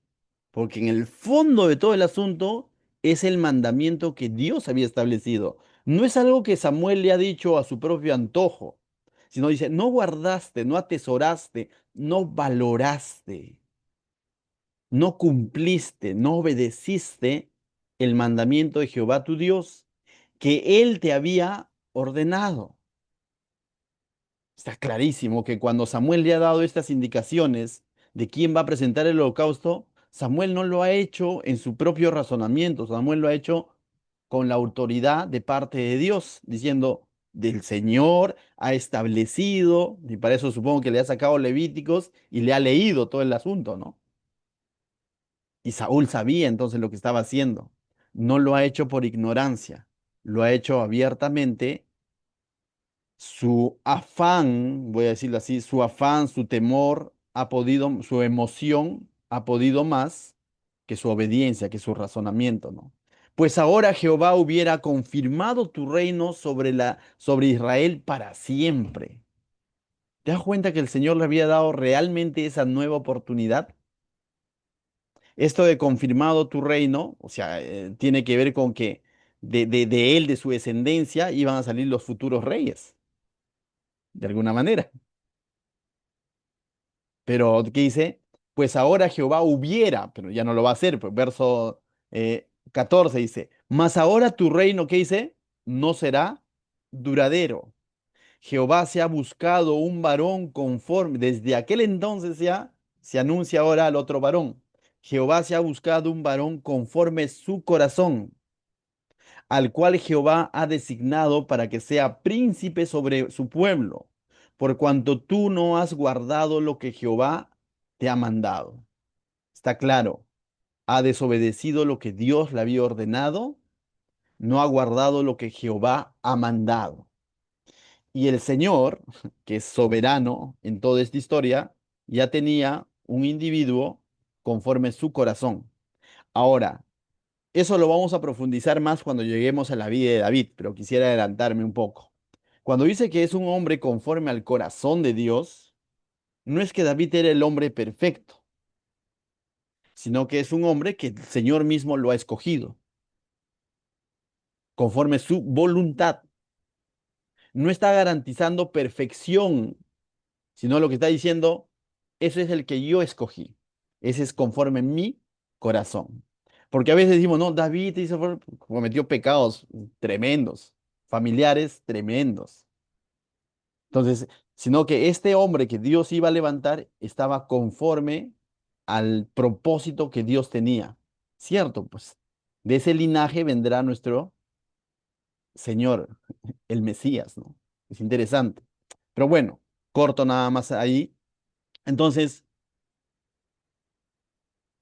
Porque en el fondo de todo el asunto, es el mandamiento que Dios había establecido. No es algo que Samuel le ha dicho a su propio antojo, sino dice, no guardaste, no atesoraste, no valoraste, no cumpliste, no obedeciste el mandamiento de Jehová tu Dios que él te había ordenado. Está clarísimo que cuando Samuel le ha dado estas indicaciones de quién va a presentar el holocausto, Samuel no lo ha hecho en su propio razonamiento, Samuel lo ha hecho con la autoridad de parte de Dios, diciendo, del Señor ha establecido, y para eso supongo que le ha sacado Levíticos y le ha leído todo el asunto, ¿no? Y Saúl sabía entonces lo que estaba haciendo. No lo ha hecho por ignorancia, lo ha hecho abiertamente. Su afán, voy a decirlo así, su afán, su temor ha podido, su emoción ha podido más que su obediencia, que su razonamiento, ¿no? Pues ahora Jehová hubiera confirmado tu reino sobre Israel para siempre. ¿Te das cuenta que el Señor le había dado realmente esa nueva oportunidad? Esto de confirmado tu reino, o sea, tiene que ver con que de él, de su descendencia, iban a salir los futuros reyes, de alguna manera. Pero, ¿qué dice? Pues ahora Jehová hubiera, pero ya no lo va a hacer. Pues verso 14 dice, mas ahora tu reino, ¿qué dice? No será duradero. Jehová se ha buscado un varón conforme, desde aquel entonces ya se anuncia ahora al otro varón. Jehová se ha buscado un varón conforme su corazón, al cual Jehová ha designado para que sea príncipe sobre su pueblo, por cuanto tú no has guardado lo que Jehová te ha mandado. Está claro, ha desobedecido lo que Dios le había ordenado, no ha guardado lo que Jehová ha mandado. Y el Señor, que es soberano en toda esta historia, ya tenía un individuo conforme su corazón. Ahora, eso lo vamos a profundizar más cuando lleguemos a la vida de David, pero quisiera adelantarme un poco. Cuando dice que es un hombre conforme al corazón de Dios, no es que David era el hombre perfecto, sino que es un hombre que el Señor mismo lo ha escogido, conforme su voluntad. No está garantizando perfección, sino lo que está diciendo, ese es el que yo escogí. Ese es conforme mi corazón. Porque a veces decimos, no, David cometió pecados tremendos, familiares tremendos. Entonces, sino que este hombre que Dios iba a levantar estaba conforme al propósito que Dios tenía. ¿Cierto? Pues de ese linaje vendrá nuestro Señor, el Mesías, ¿no? Es interesante. Pero bueno, corto nada más ahí. Entonces,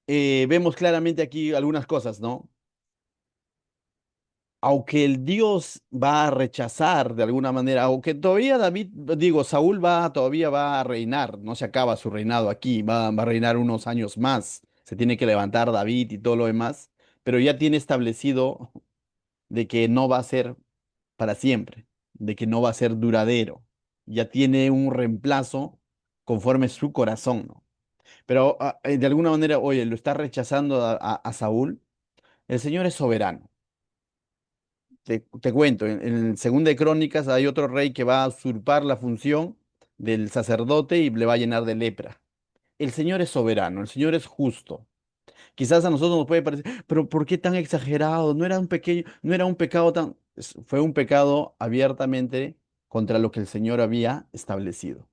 vemos claramente aquí algunas cosas, ¿no? Aunque el Dios va a rechazar de alguna manera, aunque todavía David, digo, Saúl todavía va a reinar, no se acaba su reinado aquí, va a reinar unos años más, se tiene que levantar David y todo lo demás, pero ya tiene establecido de que no va a ser para siempre, de que no va a ser duradero, ya tiene un reemplazo conforme su corazón, ¿no? Pero de alguna manera, oye, lo está rechazando a Saúl. El Señor es soberano. Te cuento, en Segunda de Crónicas hay otro rey que va a usurpar la función del sacerdote y le va a llenar de lepra. El Señor es soberano, el Señor es justo. Quizás a nosotros nos puede parecer, pero ¿por qué tan exagerado? No era un pequeño, no era un pecado tan... Fue un pecado abiertamente contra lo que el Señor había establecido.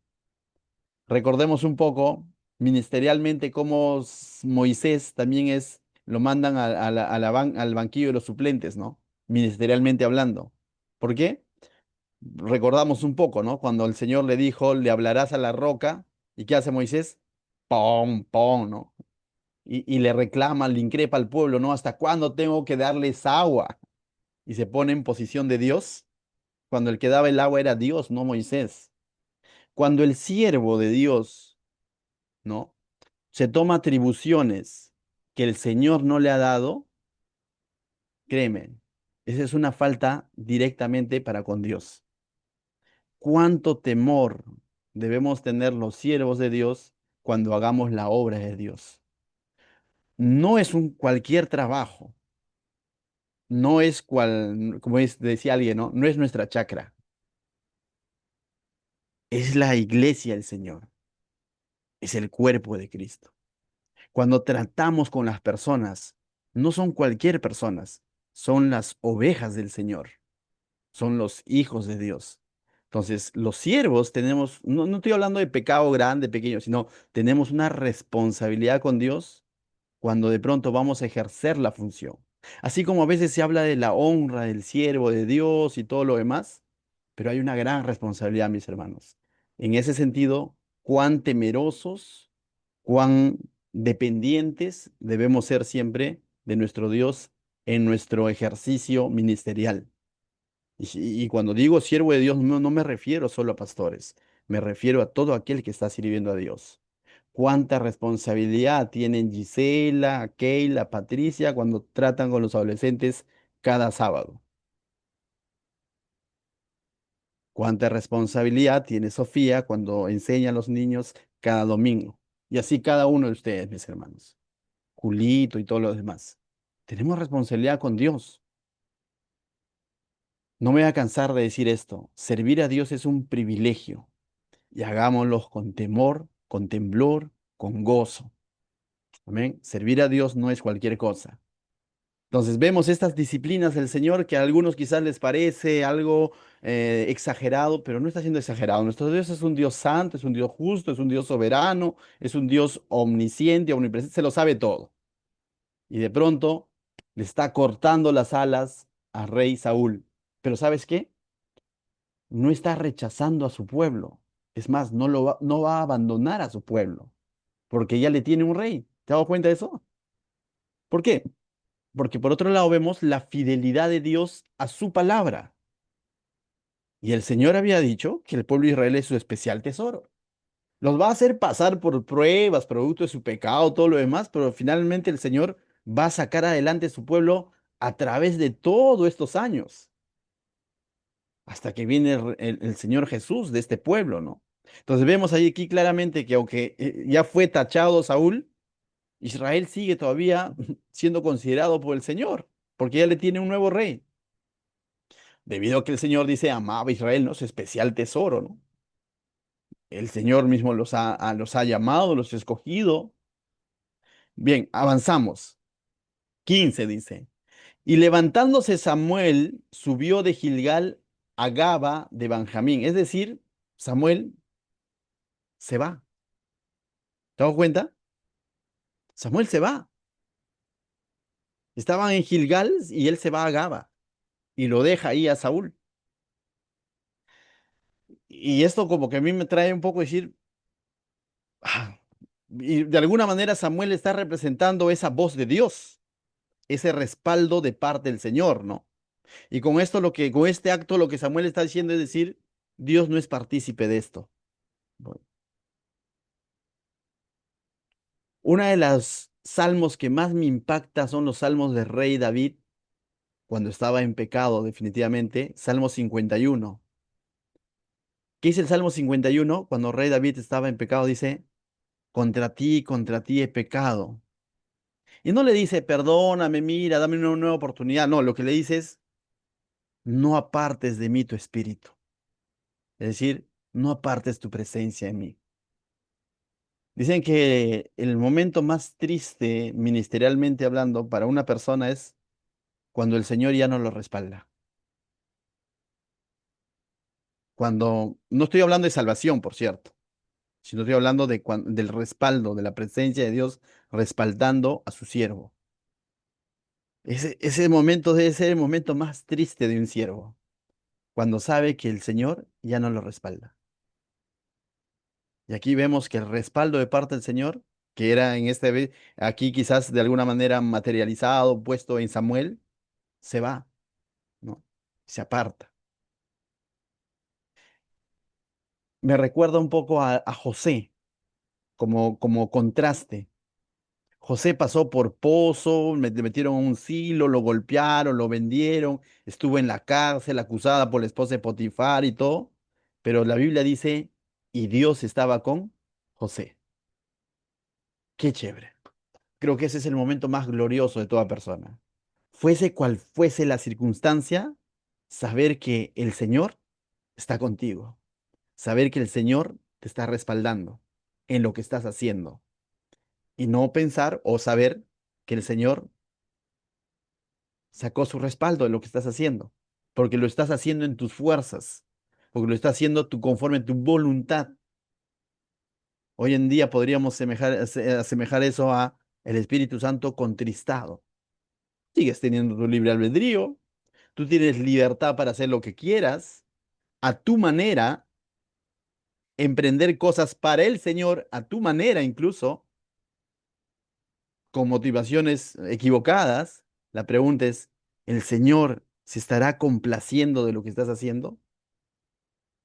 Recordemos un poco ministerialmente cómo Moisés también lo mandan al banquillo de los suplentes, ¿no? Ministerialmente hablando. ¿Por qué? Recordamos un poco, ¿no? Cuando el Señor le dijo, le hablarás a la roca, ¿y qué hace Moisés? ¡Pum, pum!, ¿no? Y le reclama, le increpa al pueblo, ¿no? ¿Hasta cuándo tengo que darles agua? Y se pone en posición de Dios, cuando el que daba el agua era Dios, no Moisés. Cuando el siervo de Dios, ¿no? Se toma atribuciones que el Señor no le ha dado, créeme, esa es una falta directamente para con Dios. ¿Cuánto temor debemos tener los siervos de Dios cuando hagamos la obra de Dios? No es un cualquier trabajo, no es cual, como decía alguien, ¿no? No es nuestra chacra, es la iglesia del Señor, es el cuerpo de Cristo. Cuando tratamos con las personas, no son cualquier personas, son las ovejas del Señor, son los hijos de Dios. Entonces, los siervos tenemos, no estoy hablando de pecado grande, pequeño, sino tenemos una responsabilidad con Dios cuando de pronto vamos a ejercer la función. Así como a veces se habla de la honra del siervo de Dios y todo lo demás, pero hay una gran responsabilidad, mis hermanos. En ese sentido, cuán temerosos, cuán dependientes debemos ser siempre de nuestro Dios en nuestro ejercicio ministerial. Y cuando digo siervo de Dios, no me refiero solo a pastores, me refiero a todo aquel que está sirviendo a Dios. Cuánta responsabilidad tienen Gisela, Keila, Patricia cuando tratan con los adolescentes cada sábado. Cuánta responsabilidad tiene Sofía cuando enseña a los niños cada domingo. Y así cada uno de ustedes, mis hermanos. Julito y todos los demás. Tenemos responsabilidad con Dios. No me voy a cansar de decir esto. Servir a Dios es un privilegio y hagámoslo con temor, con temblor, con gozo. Amén. Servir a Dios no es cualquier cosa. Entonces vemos estas disciplinas del Señor que a algunos quizás les parece algo exagerado, pero no está siendo exagerado. Nuestro Dios es un Dios santo, es un Dios justo, es un Dios soberano, es un Dios omnisciente, omnipresente, se lo sabe todo. Y de pronto le está cortando las alas a rey Saúl. Pero ¿sabes qué? No está rechazando a su pueblo. Es más, no va a abandonar a su pueblo, porque ya le tiene un rey. ¿Te has dado cuenta de eso? ¿Por qué? Porque por otro lado vemos la fidelidad de Dios a su palabra. Y el Señor había dicho que el pueblo de Israel es su especial tesoro. Los va a hacer pasar por pruebas, producto de su pecado, todo lo demás, pero finalmente el Señor va a sacar adelante su pueblo a través de todos estos años, hasta que viene el Señor Jesús de este pueblo, ¿no? Entonces vemos ahí aquí claramente que aunque ya fue tachado Saúl, Israel sigue todavía siendo considerado por el Señor, porque ya le tiene un nuevo rey. Debido a que el Señor dice amaba a Israel, ¿no? Su especial tesoro, ¿no? El Señor mismo los ha llamado, los ha escogido. Bien, avanzamos. 15 dice. Y levantándose Samuel, subió de Gilgal a Gaba de Benjamín. Es decir, Samuel se va. ¿Te das cuenta? Samuel se va. Estaban en Gilgal y él se va a Gaba y lo deja ahí a Saúl. Y esto como que a mí me trae un poco decir, ah, y de alguna manera Samuel está representando esa voz de Dios, ese respaldo de parte del Señor, ¿no? Y con esto con este acto lo que Samuel está diciendo es decir, Dios no es partícipe de esto. Bueno, una de las salmos que más me impacta son los salmos del rey David cuando estaba en pecado, definitivamente, Salmo 51. ¿Qué dice el Salmo 51? Cuando el rey David estaba en pecado, dice, contra ti he pecado. Y no le dice, perdóname, mira, dame una nueva oportunidad. No, lo que le dice es, no apartes de mí tu espíritu. Es decir, no apartes tu presencia en mí. Dicen que el momento más triste, ministerialmente hablando, para una persona es cuando el Señor ya no lo respalda. Cuando, no estoy hablando de salvación, por cierto, sino estoy hablando del respaldo, de la presencia de Dios respaldando a su siervo. Ese momento debe ser el momento más triste de un siervo, cuando sabe que el Señor ya no lo respalda. Y aquí vemos que el respaldo de parte del Señor, que era aquí quizás de alguna manera materializado, puesto en Samuel, se va, ¿no? Se aparta. Me recuerda un poco a José, como contraste. José pasó por pozo, le metieron a un silo, lo golpearon, lo vendieron, estuvo en la cárcel acusada por la esposa de Potifar y todo, pero la Biblia dice, y Dios estaba con José. Qué chévere. Creo que ese es el momento más glorioso de toda persona. fuese cual fuese la circunstancia, saber que el Señor está contigo, saber que el Señor te está respaldando en lo que estás haciendo y no pensar o saber que el Señor sacó su respaldo de lo que estás haciendo, porque lo estás haciendo en tus fuerzas, porque lo estás haciendo conforme a tu voluntad. Hoy en día podríamos asemejar eso a el Espíritu Santo contristado. Sigues teniendo tu libre albedrío, tú tienes libertad para hacer lo que quieras, a tu manera, emprender cosas para el Señor, a tu manera incluso, con motivaciones equivocadas. La pregunta es, ¿el Señor se estará complaciendo de lo que estás haciendo?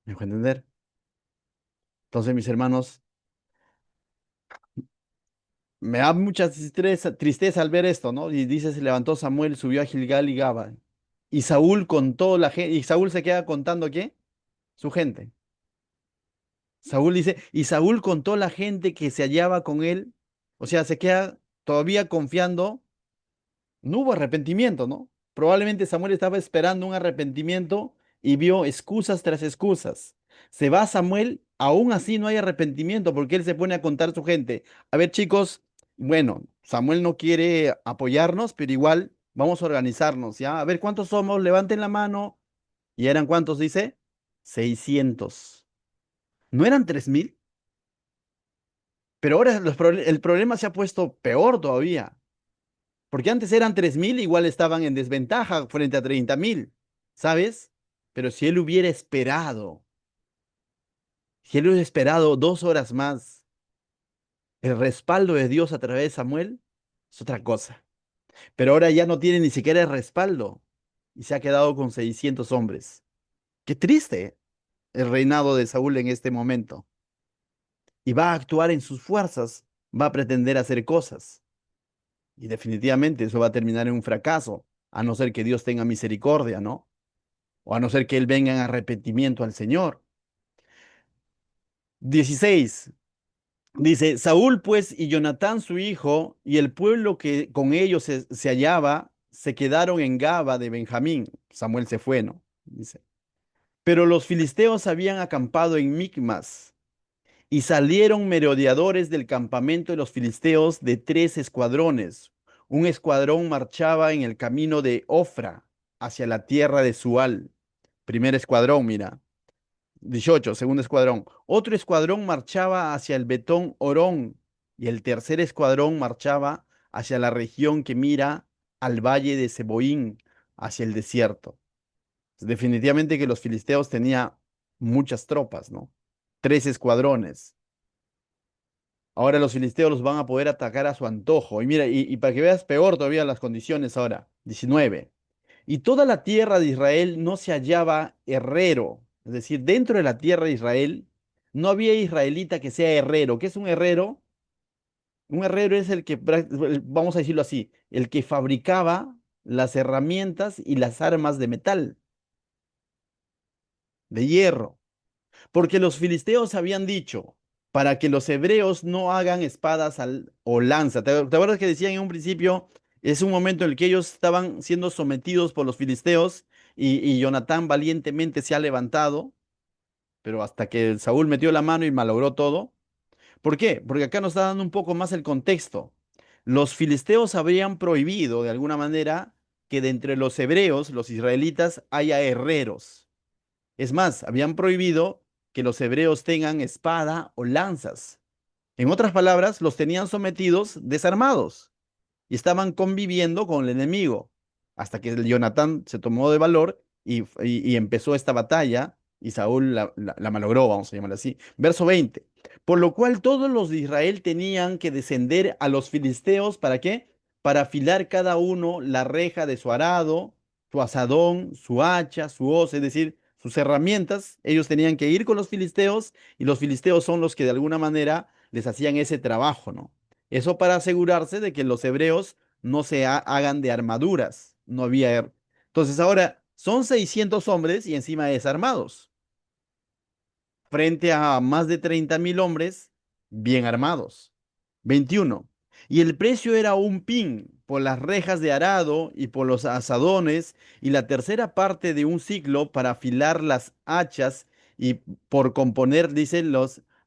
¿Me dejo entender? Entonces, mis hermanos, me da mucha tristeza al ver esto, ¿no? Y dice, se levantó Samuel, subió a Gilgal y Gaba. Y Saúl contó la gente, y Saúl se queda contando ¿qué? Su gente. Saúl dice, y Saúl contó la gente que se hallaba con él, o sea, se queda todavía confiando. No hubo arrepentimiento, ¿no? Probablemente Samuel estaba esperando un arrepentimiento y vio excusas tras excusas. Se va Samuel, aún así no hay arrepentimiento porque él se pone a contar su gente. A ver, chicos, bueno, Samuel no quiere apoyarnos, pero igual vamos a organizarnos, ¿ya? A ver, ¿cuántos somos? Levanten la mano. ¿Y eran cuántos, dice? 600. ¿No eran 3000? Pero ahora el problema se ha puesto peor todavía. Porque antes eran 3000, igual estaban en desventaja frente a 30.000, ¿sabes? Pero si él hubiera esperado 2 horas más, el respaldo de Dios a través de Samuel es otra cosa. Pero ahora ya no tiene ni siquiera el respaldo y se ha quedado con 600 hombres. Qué triste el reinado de Saúl en este momento. Y va a actuar en sus fuerzas, va a pretender hacer cosas. Y definitivamente eso va a terminar en un fracaso, a no ser que Dios tenga misericordia, ¿no? O a no ser que él venga en arrepentimiento al Señor. 16. Dice, Saúl pues y Jonatán su hijo y el pueblo que con ellos se hallaba se quedaron en Gaba de Benjamín. Samuel se fue, ¿no? Dice. Pero los filisteos habían acampado en Micmas y salieron merodeadores del campamento de los filisteos de 3 escuadrones. Un escuadrón marchaba en el camino de Ofra hacia la tierra de Sual. Primer escuadrón, mira. 18, segundo escuadrón. Otro escuadrón marchaba hacia el Betón Orón y el tercer escuadrón marchaba hacia la región que mira al valle de Seboín, hacia el desierto. Definitivamente que los filisteos tenían muchas tropas, ¿no? 3 escuadrones. Ahora los filisteos los van a poder atacar a su antojo. Y mira, y para que veas peor todavía las condiciones ahora. 19. Y toda la tierra de Israel no se hallaba herrero. Es decir, dentro de la tierra de Israel no había israelita que sea herrero. ¿Qué es un herrero? Un herrero es el que, vamos a decirlo así, el que fabricaba las herramientas y las armas de metal, de hierro. Porque los filisteos habían dicho, para que los hebreos no hagan espadas o lanza. ¿Te acuerdas que decían en un principio, es un momento en el que ellos estaban siendo sometidos por los filisteos y Jonatán valientemente se ha levantado, pero hasta que Saúl metió la mano y malogró todo? ¿Por qué? Porque acá nos está dando un poco más el contexto. Los filisteos habrían prohibido de alguna manera que de entre los hebreos, los israelitas, haya herreros. Es más, habían prohibido que los hebreos tengan espada o lanzas. En otras palabras, los tenían sometidos desarmados y estaban conviviendo con el enemigo, hasta que Jonatán se tomó de valor y empezó esta batalla y Saúl la malogró, vamos a llamarla así. Verso 20. Por lo cual todos los de Israel tenían que descender a los filisteos, ¿para qué? Para afilar cada uno la reja de su arado, su asadón, su hacha, su hoz, es decir, sus herramientas. Ellos tenían que ir con los filisteos y los filisteos son los que de alguna manera les hacían ese trabajo, ¿no? Eso para asegurarse de que los hebreos no se hagan de armaduras. No había. Entonces ahora son 600 hombres y encima desarmados, frente a más de 30.000 hombres bien armados. 21. Y el precio era un pin por las rejas de arado y por los asadones, y la tercera parte de un siclo para afilar las hachas y por componer, dicen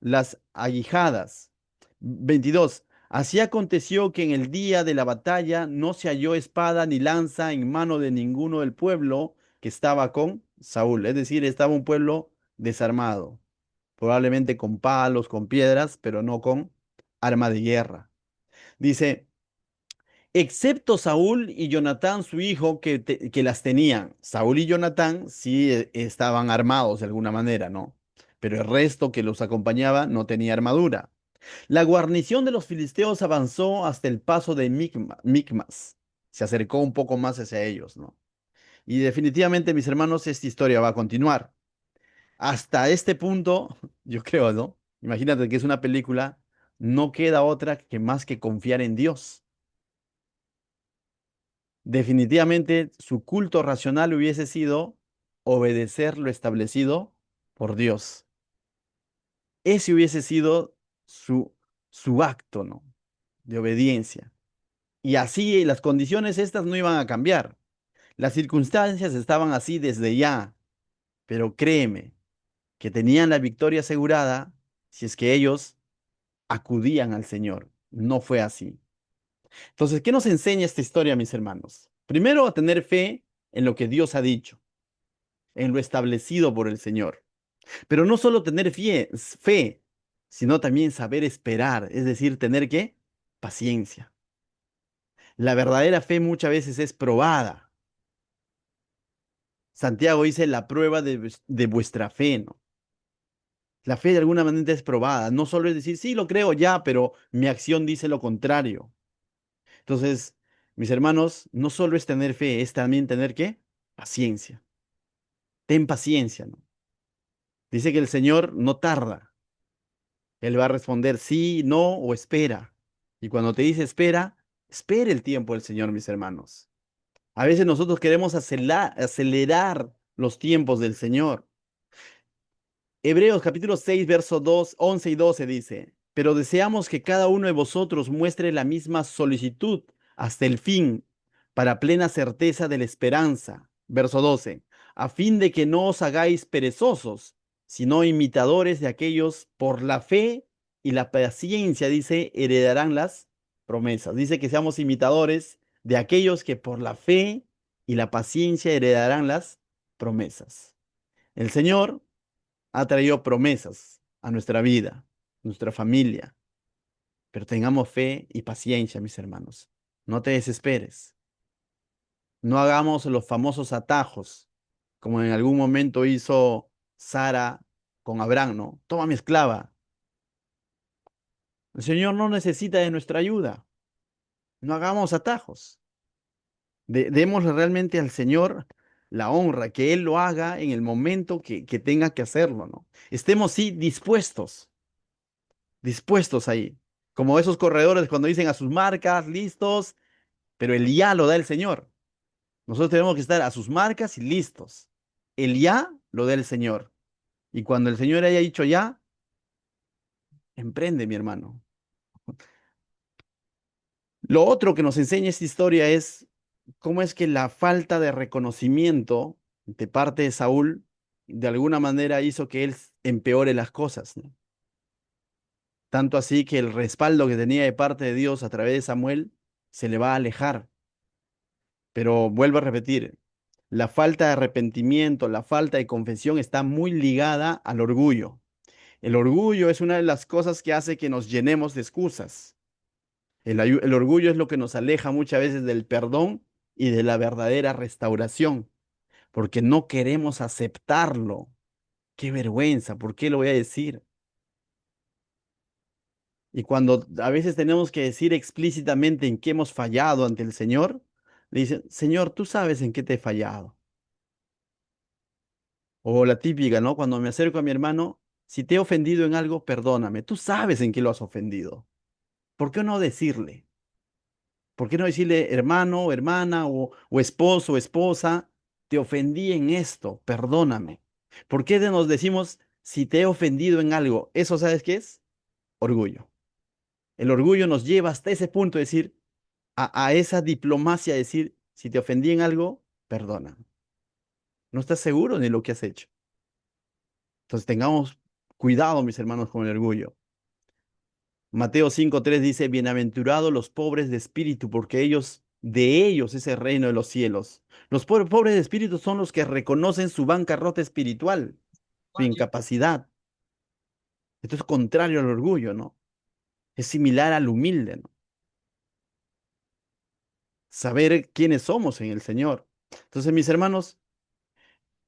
las aguijadas. 22. Así aconteció que en el día de la batalla no se halló espada ni lanza en mano de ninguno del pueblo que estaba con Saúl. Es decir, estaba un pueblo desarmado, probablemente con palos, con piedras, pero no con arma de guerra. Dice, excepto Saúl y Jonatán, su hijo, que las tenían. Saúl y Jonatán sí estaban armados de alguna manera, ¿no? Pero el resto que los acompañaba no tenía armadura. La guarnición de los filisteos avanzó hasta el paso de Micmas. Se acercó un poco más hacia ellos, ¿no? Y definitivamente, mis hermanos, esta historia va a continuar. Hasta este punto, yo creo, ¿no? Imagínate que es una película, no queda otra que más que confiar en Dios. Definitivamente su culto racional hubiese sido obedecer lo establecido por Dios. Ese hubiese sido su, su acto, ¿no? De obediencia. Y así las condiciones estas no iban a cambiar. Las circunstancias estaban así desde ya. Pero créeme que tenían la victoria asegurada si es que ellos acudían al Señor. No fue así. Entonces, ¿qué nos enseña esta historia, mis hermanos? Primero, a tener fe en lo que Dios ha dicho, en lo establecido por el Señor. Pero no solo tener fe, sino también saber esperar, es decir, tener qué? Paciencia. La verdadera fe muchas veces es probada. Santiago dice la prueba de vuestra fe, ¿no? La fe de alguna manera es probada. No solo es decir, sí, lo creo ya, pero mi acción dice lo contrario. Entonces, mis hermanos, no solo es tener fe, es también tener qué? Paciencia. Ten paciencia, ¿no? Dice que el Señor no tarda. Él va a responder sí, no o espera. Y cuando te dice espera, espere el tiempo del Señor, mis hermanos. A veces nosotros queremos acelerar los tiempos del Señor. Hebreos capítulo 6, versos 2, 11 y 12 dice, pero deseamos que cada uno de vosotros muestre la misma solicitud hasta el fin, para plena certeza de la esperanza. Verso 12, a fin de que no os hagáis perezosos, sino imitadores de aquellos por la fe y la paciencia, dice, heredarán las promesas. Dice que seamos imitadores de aquellos que por la fe y la paciencia heredarán las promesas. El Señor ha traído promesas a nuestra vida, nuestra familia, pero tengamos fe y paciencia, mis hermanos. No te desesperes. No hagamos los famosos atajos, como en algún momento hizo Sara con Abraham, ¿no? Toma mi esclava. El Señor no necesita de nuestra ayuda. No hagamos atajos. Démosle realmente al Señor la honra, que Él lo haga en el momento que tenga que hacerlo, ¿no? Estemos sí dispuestos ahí. Como esos corredores cuando dicen a sus marcas, listos, pero el ya lo da el Señor. Nosotros tenemos que estar a sus marcas y listos. El ya lo da el Señor. Y cuando el Señor haya dicho ya, emprende, mi hermano. Lo otro que nos enseña esta historia es cómo es que la falta de reconocimiento de parte de Saúl de alguna manera hizo que él empeore las cosas, ¿no? Tanto así que el respaldo que tenía de parte de Dios a través de Samuel se le va a alejar. Pero vuelvo a repetir, la falta de arrepentimiento, la falta de confesión está muy ligada al orgullo. El orgullo es una de las cosas que hace que nos llenemos de excusas. El orgullo es lo que nos aleja muchas veces del perdón y de la verdadera restauración, porque no queremos aceptarlo. Qué vergüenza, ¿por qué lo voy a decir? Y cuando a veces tenemos que decir explícitamente en qué hemos fallado ante el Señor, le dicen, Señor, tú sabes en qué te he fallado. O la típica, ¿no? Cuando me acerco a mi hermano, si te he ofendido en algo, perdóname. Tú sabes en qué lo has ofendido. ¿Por qué no decirle? ¿Por qué no decirle hermano, o hermana o esposo o esposa? Te ofendí en esto, perdóname. ¿Por qué nos decimos si te he ofendido en algo? Eso, ¿sabes qué es? Orgullo. El orgullo nos lleva hasta ese punto de decir, a esa diplomacia, de decir, si te ofendí en algo, perdona. No estás seguro de lo que has hecho. Entonces tengamos cuidado, mis hermanos, con el orgullo. Mateo 5:3 dice, bienaventurados los pobres de espíritu, porque de ellos es el reino de los cielos. Los pobres de espíritu son los que reconocen su bancarrota espiritual, su incapacidad. Esto es contrario al orgullo, ¿no? Es similar al humilde, ¿no? Saber quiénes somos en el Señor. Entonces, mis hermanos,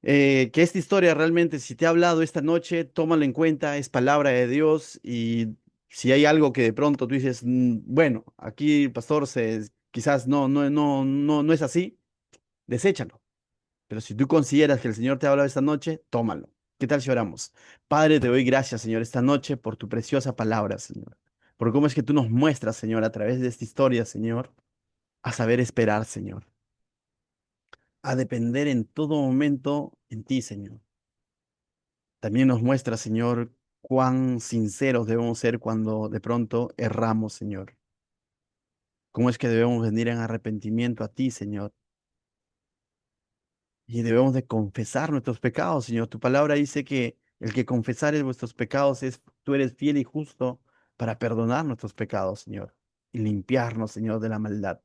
que esta historia realmente, si te ha hablado esta noche, tómalo en cuenta, es palabra de Dios y si hay algo que de pronto tú dices, bueno, aquí, pastor, quizás no es así, deséchalo. Pero si tú consideras que el Señor te ha hablado esta noche, tómalo. ¿Qué tal si oramos? Padre, te doy gracias, Señor, esta noche por tu preciosa palabra, Señor. Por cómo es que tú nos muestras, Señor, a través de esta historia, Señor, a saber esperar, Señor, a depender en todo momento en ti, Señor. También nos muestra, Señor, cuán sinceros debemos ser cuando de pronto erramos, Señor. Cómo es que debemos venir en arrepentimiento a ti, Señor. Y debemos de confesar nuestros pecados, Señor. Tu palabra dice que el que confesare vuestros pecados tú eres fiel y justo para perdonar nuestros pecados, Señor, y limpiarnos, Señor, de la maldad.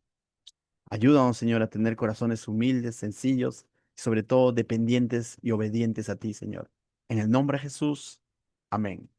Ayúdanos, Señor, a tener corazones humildes, sencillos, y sobre todo dependientes y obedientes a ti, Señor. En el nombre de Jesús. Amén.